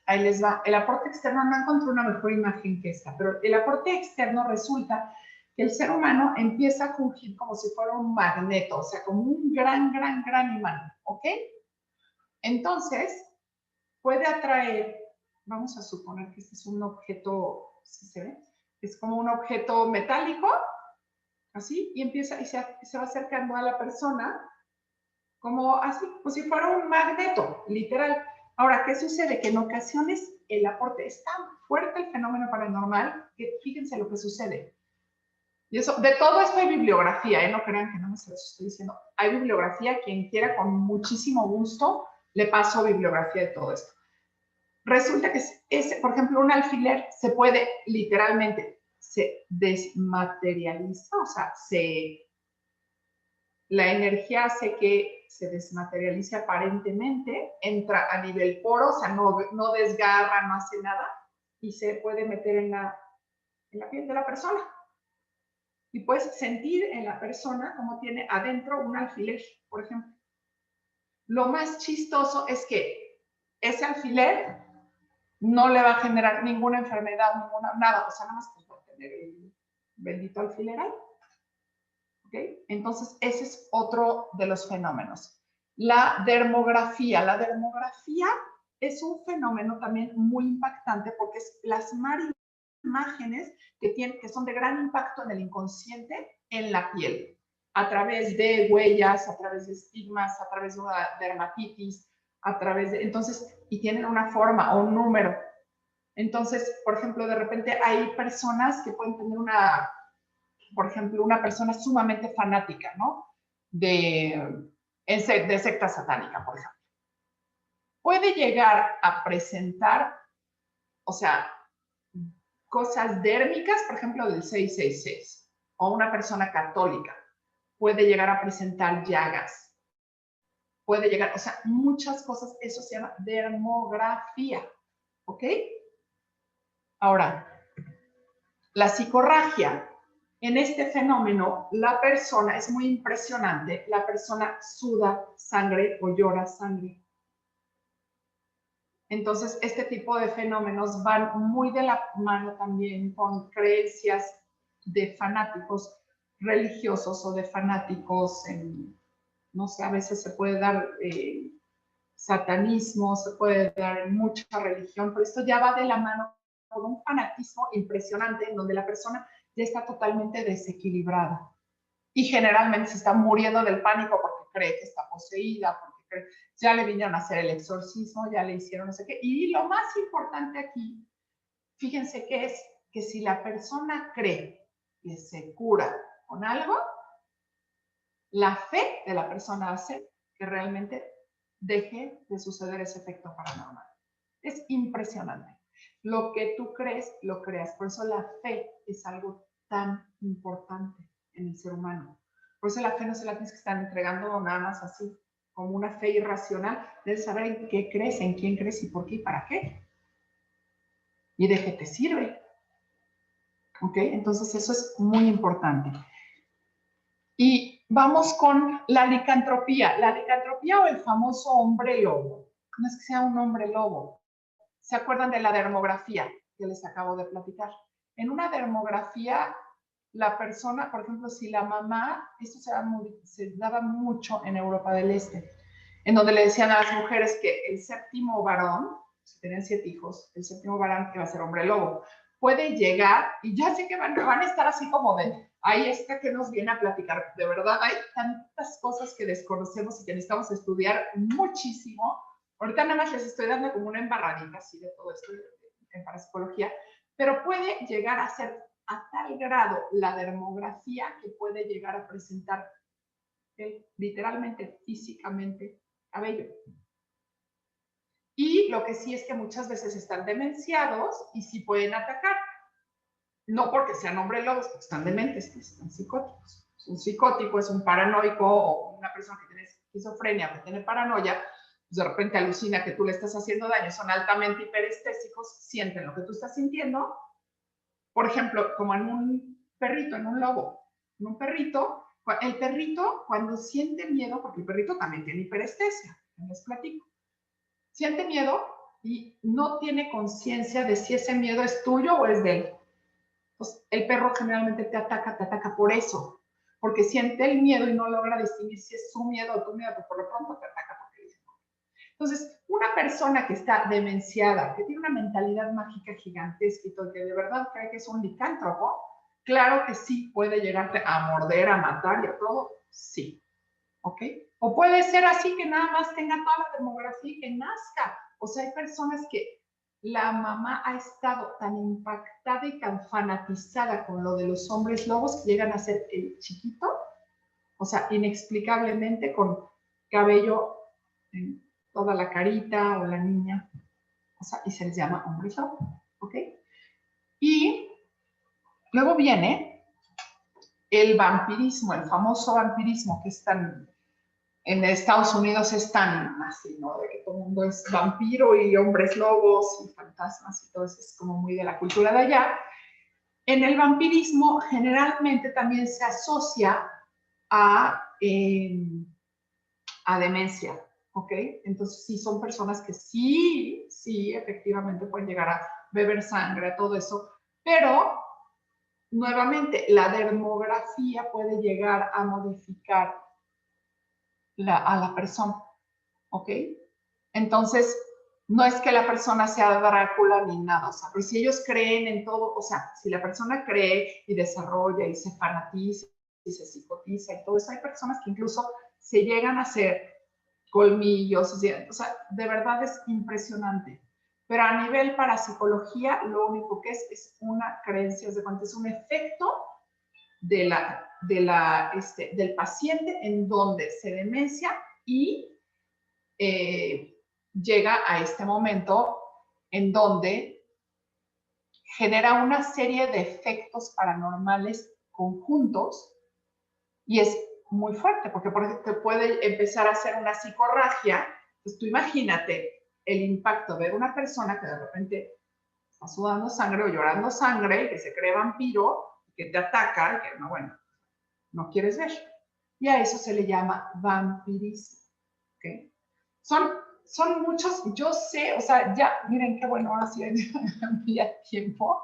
Ahí les va, el aporte externo, no encontré una mejor imagen que esta, pero el aporte externo resulta que el ser humano empieza a fungir como si fuera un magneto, o sea, como un gran imán, ¿ok? Entonces, puede atraer, vamos a suponer que este es un objeto, ¿sí se ve? Es como un objeto metálico, así, y empieza y se va acercando a la persona como así, como si fuera un magneto, literal. Ahora, ¿qué sucede? Que en ocasiones el aporte es tan fuerte, el fenómeno paranormal, que fíjense lo que sucede. Y eso, de todo esto hay bibliografía, no crean que no me se los estoy diciendo. Hay bibliografía, quien quiera con muchísimo gusto, le paso bibliografía de todo esto. Resulta que por ejemplo, un alfiler se puede literalmente, se desmaterializa, o sea, la energía hace que se desmaterialice aparentemente, entra a nivel poro, o sea, no desgarra, no hace nada, y se puede meter en la piel de la persona. Y puedes sentir en la persona como tiene adentro un alfiler, por ejemplo. Lo más chistoso es que ese alfiler no le va a generar ninguna enfermedad, nada, o sea, nada más pues va a tener el bendito alfiler ahí. ¿Okay? Entonces, ese es otro de los fenómenos. La dermografía. La dermografía es un fenómeno también muy impactante porque es plasmar imágenes que son de gran impacto en el inconsciente, en la piel, a través de huellas, a través de estigmas, a través de una dermatitis, a través de, entonces, y tienen una forma o un número. Entonces, por ejemplo, de repente hay personas que pueden tener una por ejemplo, una persona sumamente fanática, ¿no? De secta satánica, por ejemplo. Puede llegar a presentar, o sea, cosas dérmicas, por ejemplo, del 666, o una persona católica puede llegar a presentar llagas, puede llegar, o sea, muchas cosas, eso se llama dermografía, ¿ok? Ahora, la psicorragia, en este fenómeno, la persona, es muy impresionante, la persona suda sangre o llora sangre. Entonces, este tipo de fenómenos van muy de la mano también con creencias de fanáticos religiosos o de fanáticos en, no sé, a veces se puede dar satanismo, se puede dar mucha religión, pero esto ya va de la mano con un fanatismo impresionante en donde la persona ya está totalmente desequilibrada y generalmente se está muriendo del pánico porque cree que está poseída, porque cree, ya le vinieron a hacer el exorcismo, ya le hicieron no sé qué. Y lo más importante aquí, fíjense que es que si la persona cree que se cura con algo, la fe de la persona hace que realmente deje de suceder ese efecto paranormal. Es impresionante. Lo que tú crees, lo creas. Por eso la fe es algo tan importante en el ser humano. Por eso la fe no se la tienes que estar entregando nada más así, como una fe irracional. Debes saber en qué crees, en quién crees y por qué y para qué. Y de qué te sirve. ¿Ok? Entonces eso es muy importante. Y vamos con la licantropía. La licantropía o el famoso hombre lobo. No es que sea un hombre lobo. ¿Se acuerdan de la dermografía que les acabo de platicar? En una dermografía, la persona, por ejemplo, si la mamá, esto se daba mucho en Europa del Este, en donde le decían a las mujeres que el séptimo varón, si tenían 7 hijos, el séptimo varón que va a ser hombre lobo, puede llegar, y ya sé que van a estar así como de, ahí está que nos viene a platicar, de verdad, hay tantas cosas que desconocemos y que necesitamos estudiar muchísimo. Ahorita nada más les estoy dando como una embarradita así de todo esto en parapsicología, pero puede llegar a ser a tal grado la dermografía que puede llegar a presentar literalmente, físicamente, cabello. Y lo que sí es que muchas veces están demenciados y sí pueden atacar. No porque sean hombres lobos, porque están dementes, están psicóticos. Un psicótico es un paranoico o una persona que tiene esquizofrenia o que tiene paranoia, pues de repente alucina que tú le estás haciendo daño, son altamente hiperestésicos, sienten lo que tú estás sintiendo. Por ejemplo, como en un perrito, en un lobo, en un perrito, el perrito cuando siente miedo, porque el perrito también tiene hiperestesia, les platico, siente miedo y no tiene conciencia de si ese miedo es tuyo o es de él. Pues el perro generalmente te ataca por eso, porque siente el miedo y no logra distinguir si es su miedo o tu miedo, pero por lo pronto te ataca porque dice no. Entonces, una persona que está demenciada, que tiene una mentalidad mágica gigantesca y todo, que de verdad cree que es un licántropo, claro que sí puede llegarte a morder, a matar y a todo, sí. ¿Ok? O puede ser así que nada más tenga toda la demografía y que nazca. O sea, hay personas que la mamá ha estado tan impactada y tan fanatizada con lo de los hombres lobos que llegan a ser el chiquito, o sea, inexplicablemente con cabello en toda la carita o la niña, o sea, y se les llama hombres lobo, ¿ok? Y luego viene el vampirismo, el famoso vampirismo que es tan en Estados Unidos es tan así, ¿no? De que todo el mundo es vampiro y hombres lobos y fantasmas y todo eso es como muy de la cultura de allá. En el vampirismo generalmente también se asocia a demencia, ¿ok? Entonces sí son personas que sí, efectivamente pueden llegar a beber sangre, a todo eso, pero nuevamente la dermografía puede llegar a modificar a la persona, ¿ok? Entonces, no es que la persona sea Drácula ni nada, o sea, pero si ellos creen en todo, o sea, si la persona cree y desarrolla y se fanatiza y se psicotiza y todo eso, hay personas que incluso se llegan a hacer colmillos, o sea, de verdad es impresionante. Pero a nivel parapsicología, lo único que es una creencia, es un efecto del paciente en donde se demencia y llega a este momento en donde genera una serie de efectos paranormales conjuntos y es muy fuerte, porque por ejemplo, te puede empezar a hacer una psicorragia. Pues tú imagínate el impacto de ver una persona que de repente está sudando sangre o llorando sangre, que se cree vampiro, que te ataca, y que no, bueno, no quieres ver. Y a eso se le llama vampirismo. ¿Okay? Son muchos, yo sé, o sea, ya, miren qué bueno, ahora sí había tiempo.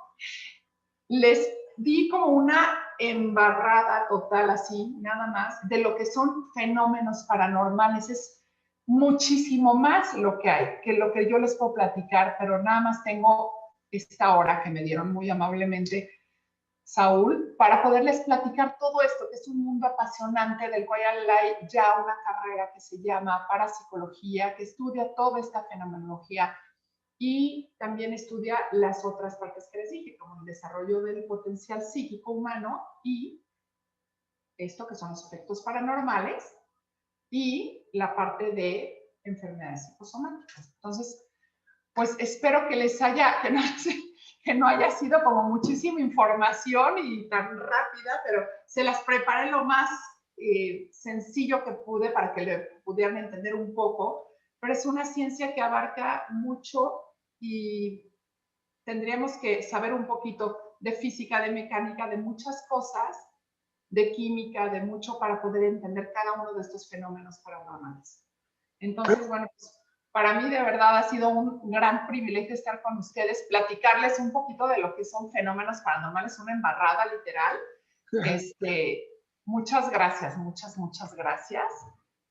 Les di como una embarrada total así, nada más, de lo que son fenómenos paranormales. Es muchísimo más lo que hay, que lo que yo les puedo platicar, pero nada más tengo esta hora que me dieron muy amablemente Saúl, para poderles platicar todo esto, que es un mundo apasionante del cual hay ya una carrera que se llama parapsicología, que estudia toda esta fenomenología y también estudia las otras partes que les dije, como el desarrollo del potencial psíquico humano y esto que son los efectos paranormales y la parte de enfermedades psicosomáticas. Entonces, pues espero que les haya, que no haya sido como muchísima información y tan rápida, pero se las preparé lo más sencillo que pude para que le pudieran entender un poco, pero es una ciencia que abarca mucho y tendríamos que saber un poquito de física, de mecánica, de muchas cosas, de química, de mucho para poder entender cada uno de estos fenómenos paranormales. Entonces, bueno, pues para mí de verdad ha sido un gran privilegio estar con ustedes, platicarles un poquito de lo que son fenómenos paranormales, una embarrada literal. Muchas gracias, muchas gracias.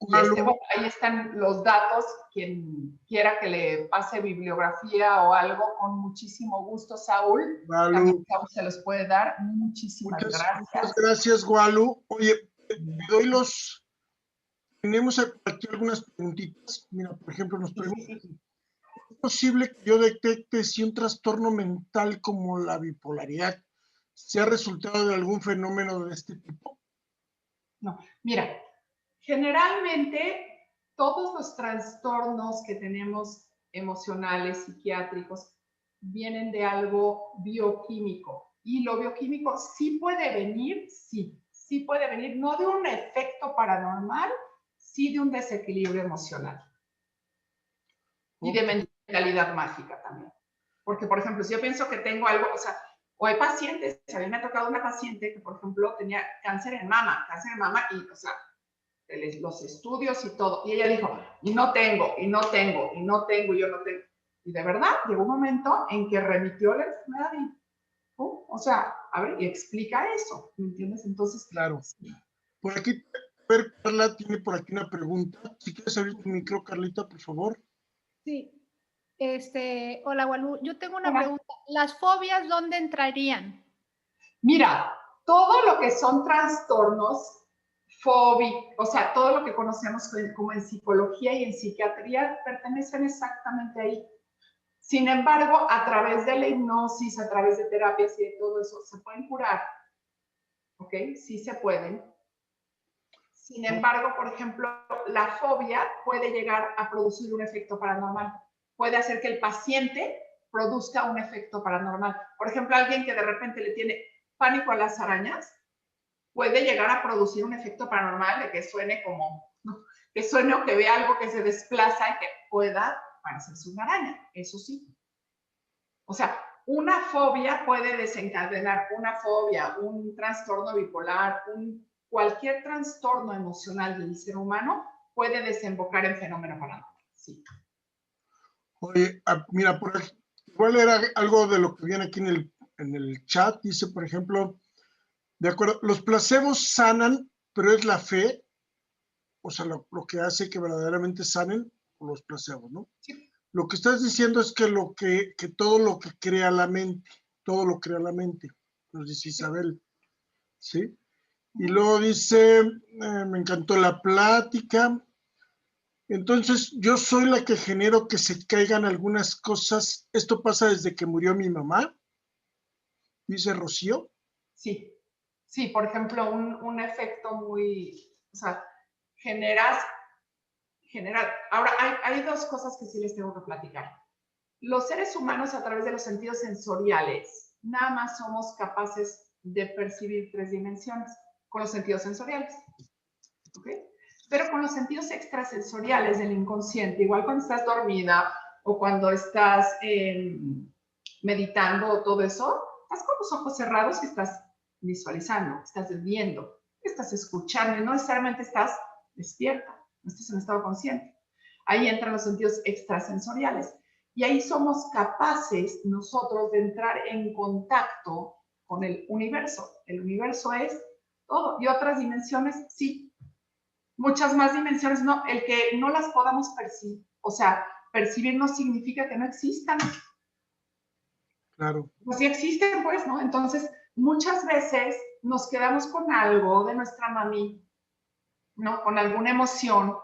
Y bueno, ahí están los datos, quien quiera que le pase bibliografía o algo, con muchísimo gusto, Saúl. También Saúl se los puede dar. Muchísimas gracias. Muchas gracias, Gualu. Oye, tenemos aquí algunas preguntitas. Mira, por ejemplo, nos preguntan, ¿es posible que yo detecte si un trastorno mental como la bipolaridad sea resultado de algún fenómeno de este tipo? No, mira, generalmente todos los trastornos que tenemos emocionales, psiquiátricos, vienen de algo bioquímico. Y lo bioquímico sí puede venir, sí puede venir, no de un efecto paranormal, sí de un desequilibrio emocional. Y de mentalidad mágica también. Porque, por ejemplo, si yo pienso que tengo algo, o hay pacientes, a mí me ha tocado una paciente que, por ejemplo, tenía cáncer en mama, y, los estudios y todo, y ella dijo, y no tengo, y yo no tengo. Y de verdad, llegó un momento en que remitió la enfermedad a ver, y explica eso, ¿me entiendes? Entonces, claro. Sí. Por aquí, a ver, Carla tiene por aquí una pregunta. Si quieres abrir tu micro, Carlita, por favor. Sí. Hola, Gualú. Yo tengo una pregunta. ¿Las fobias dónde entrarían? Mira, todo lo que son trastornos fóbicos, todo lo que conocemos como en psicología y en psiquiatría pertenecen exactamente ahí. Sin embargo, a través de la hipnosis, a través de terapias y de todo eso, se pueden curar. ¿Ok? Sí se pueden. Sin embargo, por ejemplo, la fobia puede llegar a producir un efecto paranormal. Puede hacer que el paciente produzca un efecto paranormal. Por ejemplo, alguien que de repente le tiene pánico a las arañas, puede llegar a producir un efecto paranormal de que suene que suene o que vea algo que se desplaza y que pueda parecerse una araña. Eso sí. O sea, una fobia puede desencadenar una fobia, un trastorno bipolar, cualquier trastorno emocional del ser humano puede desembocar en fenómeno paranormal. Sí. Oye, mira, por aquí, igual era algo de lo que viene aquí en el chat. Dice, por ejemplo, de acuerdo, los placebos sanan, pero es la fe, o sea, lo que hace que verdaderamente sanen los placebos, ¿no? Sí. Lo que estás diciendo es que todo lo que crea la mente, todo lo crea la mente, nos dice Isabel, ¿sí? Y luego dice, me encantó la plática. Entonces, yo soy la que genero que se caigan algunas cosas. Esto pasa desde que murió mi mamá, dice Rocío. Sí, Sí, por ejemplo, un efecto muy, o sea, generar. Ahora, hay dos cosas que sí les tengo que platicar. Los seres humanos, a través de los sentidos sensoriales, nada más somos capaces de percibir 3 dimensiones con los sentidos sensoriales. ¿Ok? Pero con los sentidos extrasensoriales del inconsciente, igual cuando estás dormida o cuando estás meditando o todo eso, estás con los ojos cerrados y estás visualizando, estás viendo, estás escuchando y no necesariamente estás despierta, no estás en estado consciente. Ahí entran los sentidos extrasensoriales y ahí somos capaces nosotros de entrar en contacto con el universo. El universo es todo y otras dimensiones, sí, muchas más dimensiones, no, el que no las podamos percibir, o sea, percibir no significa que no existan. Claro. Pues sí existen, pues, ¿no? Entonces, muchas veces nos quedamos con algo de nuestra mami, ¿no? Con alguna emoción,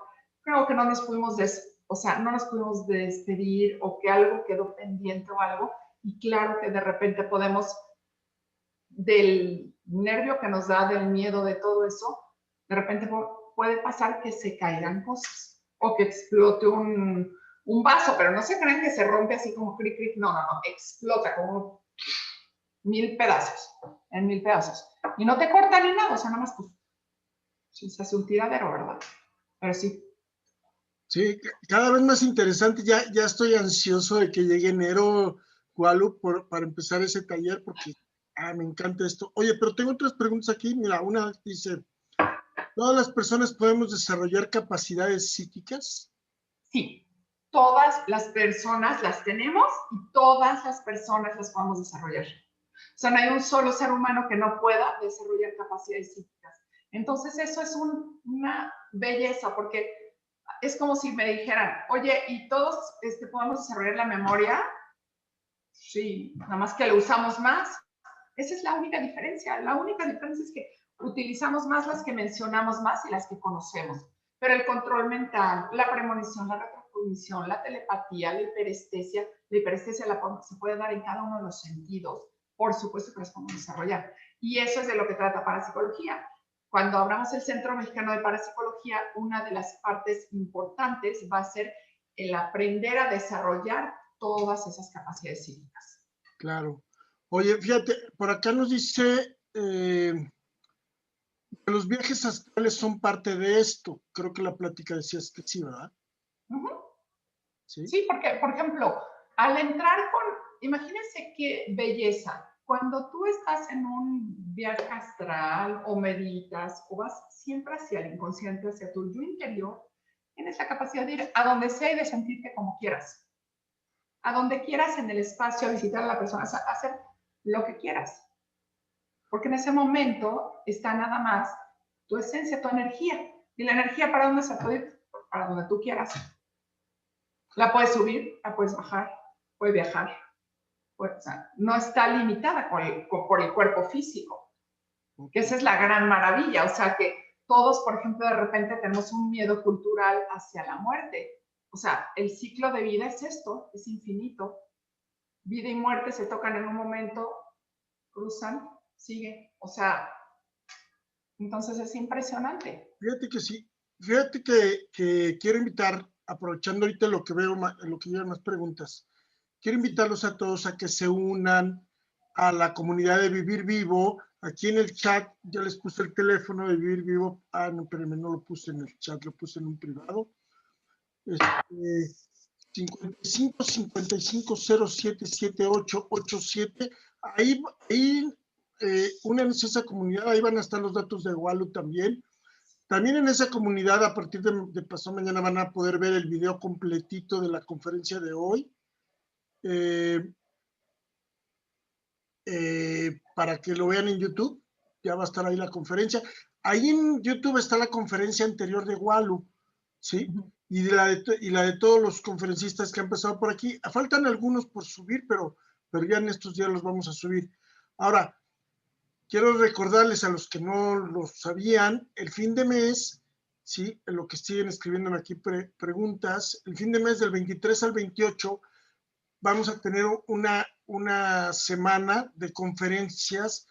creo que no nos pudimos, no nos pudimos despedir o que algo quedó pendiente o algo, y claro que de repente podemos, del nervio que nos da, del miedo, de todo eso, de repente puede pasar que se caigan cosas o que explote un vaso, pero no se crean que se rompe así como cric, cric, no, explota como 1000 pedazos, en 1000 pedazos. Y no te corta ni nada, o sea, nada más pues, se hace un tiradero, ¿verdad? Pero sí. Sí, cada vez más interesante. Ya estoy ansioso de que llegue enero, Gualu, para empezar ese taller, porque me encanta esto. Oye, pero tengo otras preguntas aquí. Mira, una dice, ¿todas las personas podemos desarrollar capacidades psíquicas? Sí, todas las personas las tenemos y todas las personas las podemos desarrollar. O sea, no hay un solo ser humano que no pueda desarrollar capacidades psíquicas. Entonces, eso es una belleza, porque es como si me dijeran, oye, ¿y todos podemos desarrollar la memoria? Sí, nada más que lo usamos más. Esa es la única diferencia. La única diferencia es que utilizamos más las que mencionamos más y las que conocemos. Pero el control mental, la premonición, la retrocognición, la telepatía, la hiperestesia se puede dar en cada uno de los sentidos. Por supuesto que las podemos desarrollar. Y eso es de lo que trata parapsicología. Cuando abramos el Centro Mexicano de Parapsicología, una de las partes importantes va a ser el aprender a desarrollar todas esas capacidades psíquicas. Claro. Oye, fíjate, por acá nos dice que los viajes astrales son parte de esto. Creo que la plática decías que sí, ¿verdad? ¿Sí? Sí, porque, por ejemplo, al entrar imagínense qué belleza. Cuando tú estás en un viaje astral o meditas o vas siempre hacia el inconsciente, hacia tu yo interior, tienes la capacidad de ir a donde sea y de sentirte como quieras. A donde quieras en el espacio, a visitar a la persona, a hacer lo que quieras. Porque en ese momento está nada más tu esencia, tu energía. ¿Y la energía para dónde se puede ir? Para donde tú quieras. La puedes subir, la puedes bajar, puede viajar. O sea, no está limitada por el cuerpo físico. Que esa es la gran maravilla. O sea, que todos, por ejemplo, de repente tenemos un miedo cultural hacia la muerte. O sea, el ciclo de vida es esto, es infinito. Vida y muerte se tocan en un momento, cruzan, siguen. O sea, entonces es impresionante. Fíjate que sí. Fíjate que quiero invitar, aprovechando ahorita lo que veo, lo que llevan más preguntas, quiero invitarlos a todos a que se unan a la comunidad de Vivir Vivo. Aquí en el chat ya les puse el teléfono de Vivir Vivo. No, espérenme, no lo puse en el chat, lo puse en un privado. 55 55 07 78 87. Ahí únanse a esa comunidad, ahí van a estar los datos de Gualu también. También en esa comunidad, a partir de pasado mañana, van a poder ver el video completito de la conferencia de hoy. Para que lo vean en YouTube, ya va a estar ahí la conferencia. Ahí en YouTube está la conferencia anterior de Gualu, ¿sí? Y la de todos los conferencistas que han pasado por aquí. Faltan algunos por subir, pero ya en estos días los vamos a subir. Ahora, quiero recordarles a los que no lo sabían, el fin de mes, ¿sí? En lo que siguen escribiéndome aquí preguntas, el fin de mes del 23 al 28 vamos a tener una semana de conferencias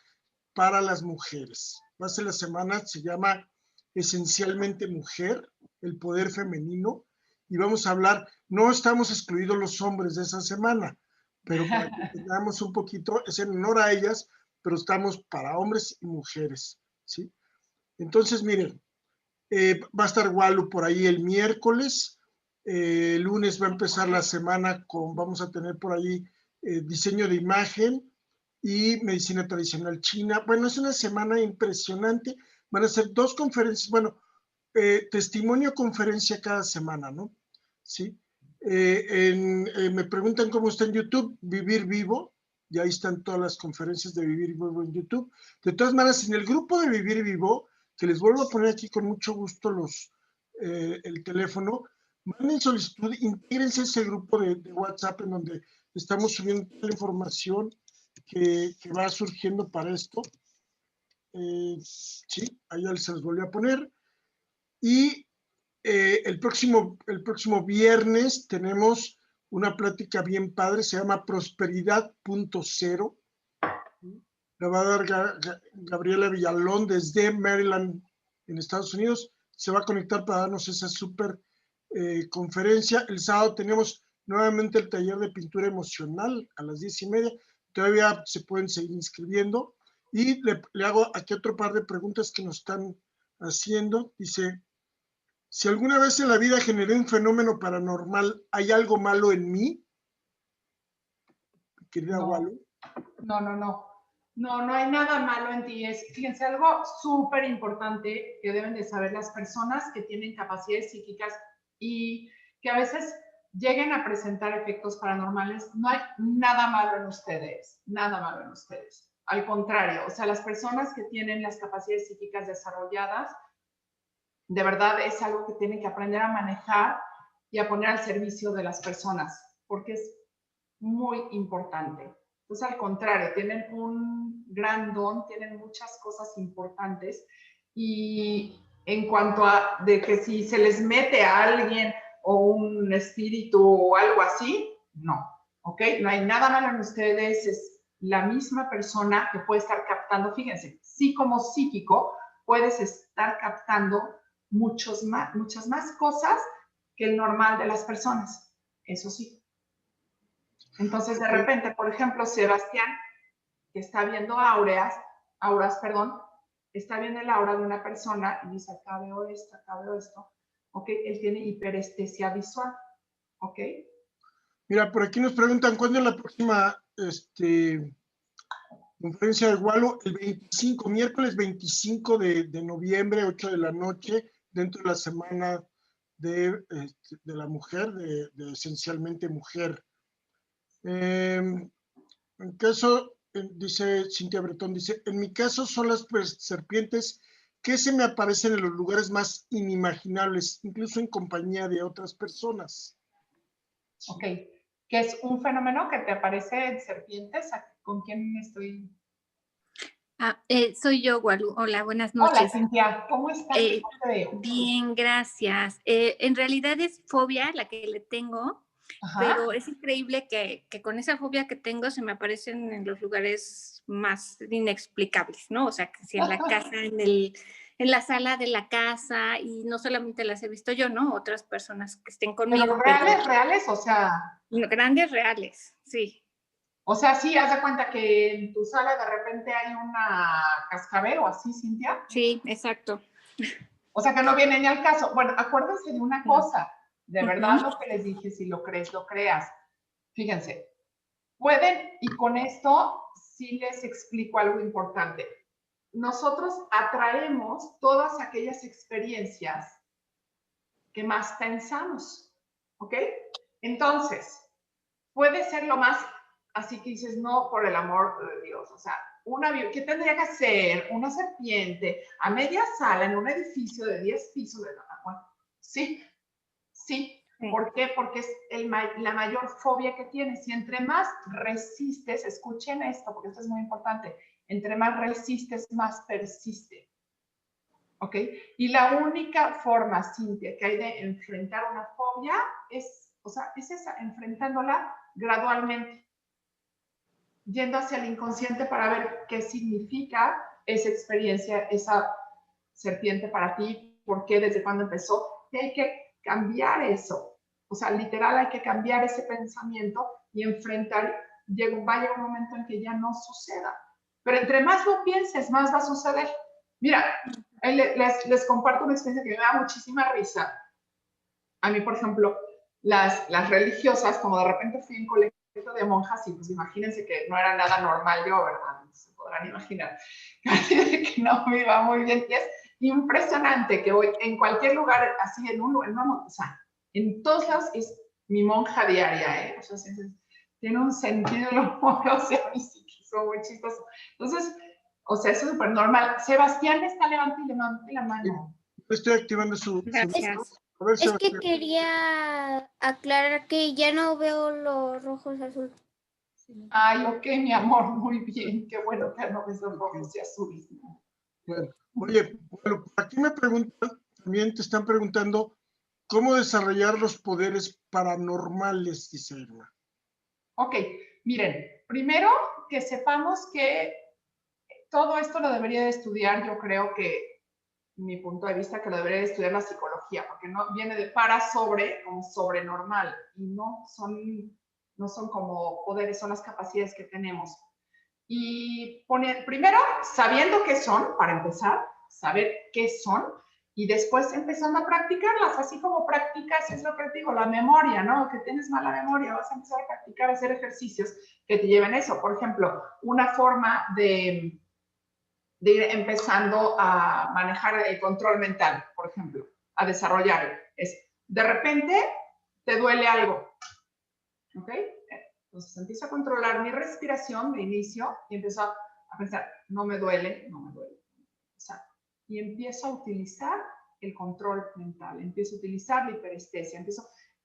para las mujeres. Va a ser la semana, se llama Esencialmente Mujer, el poder femenino, y vamos a hablar, no estamos excluidos los hombres de esa semana, pero para que tengamos un poquito, es en honor a ellas, pero estamos para hombres y mujeres, ¿sí? Entonces, miren, va a estar Walu por ahí el miércoles, el lunes va a empezar la semana con, vamos a tener por ahí diseño de imagen y medicina tradicional china. Bueno, es una semana impresionante, van a ser 2 conferencias, bueno, testimonio conferencia cada semana, ¿no? Sí. Me preguntan cómo está en YouTube, Vivir Vivo, y ahí están todas las conferencias de Vivir Vivo en YouTube. De todas maneras, en el grupo de Vivir Vivo, que les vuelvo a poner aquí con mucho gusto el teléfono, manden solicitud, intégrense a ese grupo de WhatsApp en donde estamos subiendo toda la información que va surgiendo para esto. Sí, ahí ya se los volví a poner. Y el próximo viernes tenemos una plática bien padre, se llama Prosperidad.0. La va a dar Gabriela Villalón desde Maryland, en Estados Unidos. Se va a conectar para darnos esa súper conferencia. El sábado tenemos nuevamente el taller de pintura emocional a las 10:30. Todavía se pueden seguir inscribiendo. Y le hago aquí otro par de preguntas que nos están haciendo. Dice, si alguna vez en la vida generé un fenómeno paranormal, ¿hay algo malo en mí? Querida Walu. No hay nada malo en ti. Fíjense, algo súper importante que deben de saber las personas que tienen capacidades psíquicas y que a veces lleguen a presentar efectos paranormales. No hay nada malo en ustedes, nada malo en ustedes. Al contrario, o sea, las personas que tienen las capacidades psíquicas desarrolladas, de verdad es algo que tienen que aprender a manejar y a poner al servicio de las personas, porque es muy importante. Entonces, al contrario, tienen un gran don, tienen muchas cosas importantes y en cuanto a de que si se les mete a alguien o un espíritu o algo así, no, ¿ok? No hay nada malo en ustedes, es la misma persona que puede estar captando, fíjense, sí como psíquico puedes estar captando muchas más cosas que el normal de las personas, eso sí. Entonces, de repente, por ejemplo, Sebastián, que está viendo auras, está viendo el aura de una persona y dice, acá veo esto, ¿ok? Él tiene hiperestesia visual, ¿ok? Mira, por aquí nos preguntan, ¿cuándo es la próxima conferencia de Walu? El 25, miércoles 25 de noviembre, 8 de la noche, dentro de la semana de la mujer, de Esencialmente Mujer. En caso, dice Cintia Bretón, dice, en mi caso son las serpientes que se me aparecen en los lugares más inimaginables, incluso en compañía de otras personas. Ok, que es un fenómeno que te aparece en serpientes. ¿Con quién estoy? Soy yo, Walu. Hola, buenas Hola, noches. Cintia, ¿cómo estás? ¿Cómo te veo? Bien, gracias. En realidad es fobia la que le tengo, pero es increíble que con esa fobia que tengo se me aparecen en los lugares más inexplicables, ¿no? O sea, que si en la casa, en la sala de la casa, y no solamente las he visto yo, ¿no? Otras personas que estén conmigo. Pero reales, o sea. Grandes reales, sí. O sea, sí, haz de cuenta que en tu sala de repente hay una cascabel o así, Cintia. Sí, exacto. O sea, que no viene ni al caso. Bueno, acuérdense de una cosa, de verdad lo que les dije, si lo crees, lo creas. Fíjense, pueden, y con esto sí les explico algo importante. Nosotros atraemos todas aquellas experiencias que más pensamos, ¿ok? Entonces, puede ser lo más, así que dices, no, por el amor de Dios, o sea, ¿qué tendría que hacer una serpiente a media sala en un edificio de 10 pisos? Bueno, sí. ¿Por qué? Porque es la mayor fobia que tienes. Y entre más resistes, escuchen esto, porque esto es muy importante, entre más resistes, más persiste. ¿Ok? Y la única forma, Cintia, que hay de enfrentar una fobia es esa, enfrentándola gradualmente. yendo hacia el inconsciente para ver qué significa esa experiencia, esa serpiente para ti, por qué, desde cuándo empezó, y hay que cambiar eso. O sea, literal hay que cambiar ese pensamiento y enfrentar, va a llegar un momento en que ya no suceda. Pero entre más lo pienses, más va a suceder. Mira, les comparto una experiencia que me da muchísima risa. A mí, por ejemplo, las religiosas, como de repente fui en colegio de monjas y pues imagínense que no era nada normal yo, ¿verdad? Se podrán imaginar. Que no me iba muy bien. Y es impresionante que hoy en cualquier lugar, así en una, o sea, en todos lados es mi monja diaria, ¿eh? O sea, tiene un sentido el humor, o sea, mi psiquismo muy chistoso. Entonces, o sea, eso es súper normal. Sebastián está levantando la mano. Estoy activando su... Gracias. A ver, Es que Sebastián. quería aclarar que ya no veo los rojos azules. Ay, ok, mi amor, muy bien. Qué bueno que no ves los rojos y azules. Bueno, oye, bueno, aquí me preguntan, también te están preguntando cómo desarrollar los poderes paranormales, dice Irma. Ok, miren, primero que sepamos que todo esto lo debería de estudiar, yo creo que, mi punto de vista, que lo debería de estudiar la psicología, porque no viene de para sobre, como sobre normal, y no son como poderes, son las capacidades que tenemos. Y primero, sabiendo qué son, para empezar, saber qué son, y después empezando a practicarlas, así como practicas, es lo que te digo, la memoria, ¿no? Que tienes mala memoria, vas a empezar a practicar, a hacer ejercicios que te lleven eso. Por ejemplo, una forma de ir empezando a manejar el control mental, por ejemplo, a desarrollarlo, es, de repente, te duele algo, ¿ok? Entonces empiezo a controlar mi respiración de inicio y empiezo a pensar, no me duele, no me duele. O sea, y empiezo a utilizar el control mental, empiezo a utilizar la hiperestesia,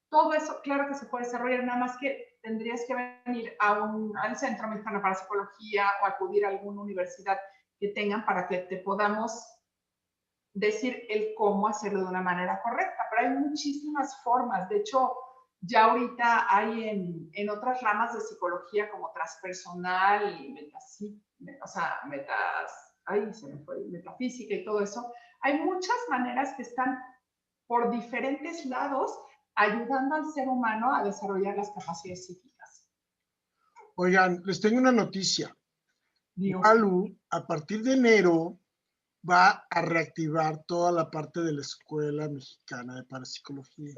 todo eso, claro que se puede desarrollar, nada más que tendrías que venir al Centro Mexicano de Parapsicología o acudir a alguna universidad que tengan para que te podamos decir el cómo hacerlo de una manera correcta, pero hay muchísimas formas. De hecho, ya ahorita hay en otras ramas de psicología como transpersonal, metafísica y todo eso, hay muchas maneras que están por diferentes lados ayudando al ser humano a desarrollar las capacidades psíquicas. Oigan, les tengo una noticia. Dios. Walu, a partir de enero, va a reactivar toda la parte de la Escuela Mexicana de Parapsicología.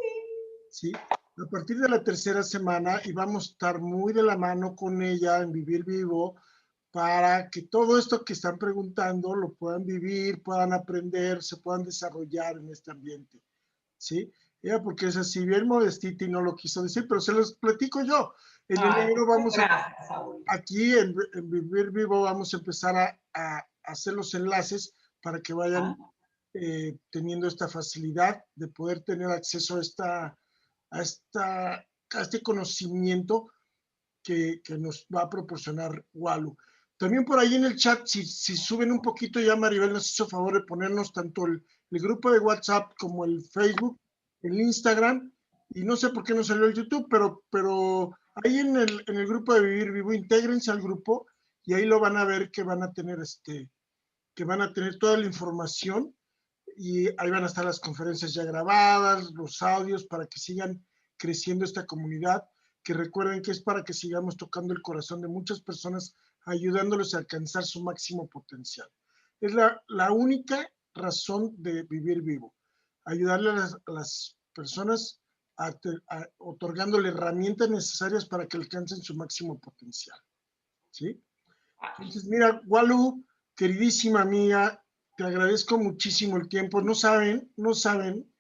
¿Sí? A partir de la tercera semana, y vamos a estar muy de la mano con ella en Vivir Vivo, para que todo esto que están preguntando lo puedan vivir, puedan aprender, se puedan desarrollar en este ambiente. ¿Sí? Ella porque es así bien modestita y no lo quiso decir, pero se los platico yo. En enero vamos aquí en Vivir Vivo vamos a empezar a hacer los enlaces para que vayan teniendo esta facilidad de poder tener acceso a este conocimiento que nos va a proporcionar Walu. También por ahí en el chat, si suben un poquito, ya Maribel nos hizo favor de ponernos tanto el grupo de WhatsApp como el Facebook, el Instagram, y no sé por qué no salió el YouTube, pero ahí en el grupo de Vivir Vivo, intégrense al grupo y ahí lo van a ver que van a tener toda la información y ahí van a estar las conferencias ya grabadas, los audios para que sigan creciendo esta comunidad, que recuerden que es para que sigamos tocando el corazón de muchas personas, ayudándoles a alcanzar su máximo potencial. Es la única razón de Vivir Vivo, ayudarle a las personas otorgándole herramientas necesarias para que alcancen su máximo potencial. ¿Sí? Entonces, mira, Walu, queridísima mía, te agradezco muchísimo el tiempo. No saben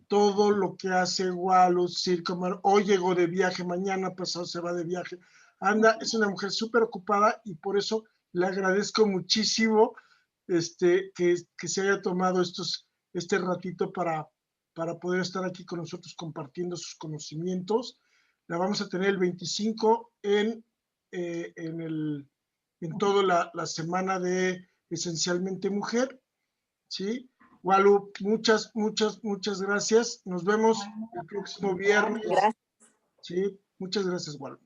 todo lo que hace Walu Circo. Hoy llegó de viaje, mañana pasado se va de viaje. Anda, es una mujer súper ocupada y por eso le agradezco muchísimo que se haya tomado este ratito para poder estar aquí con nosotros compartiendo sus conocimientos. La vamos a tener el 25 en toda la semana de Esencialmente Mujer, ¿sí? Walu, muchas gracias. Nos vemos el próximo viernes. Gracias. Sí, muchas gracias, Walu.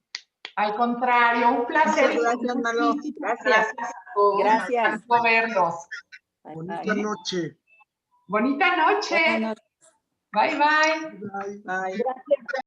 Al contrario, un placer. Muchas gracias, Malo. Muchísimas Gracias. gracias a todos. Gracias. Me encantó verlos. Bonita noche. Bonita noche. Buenas noches. Bye, bye. Bye. Bye.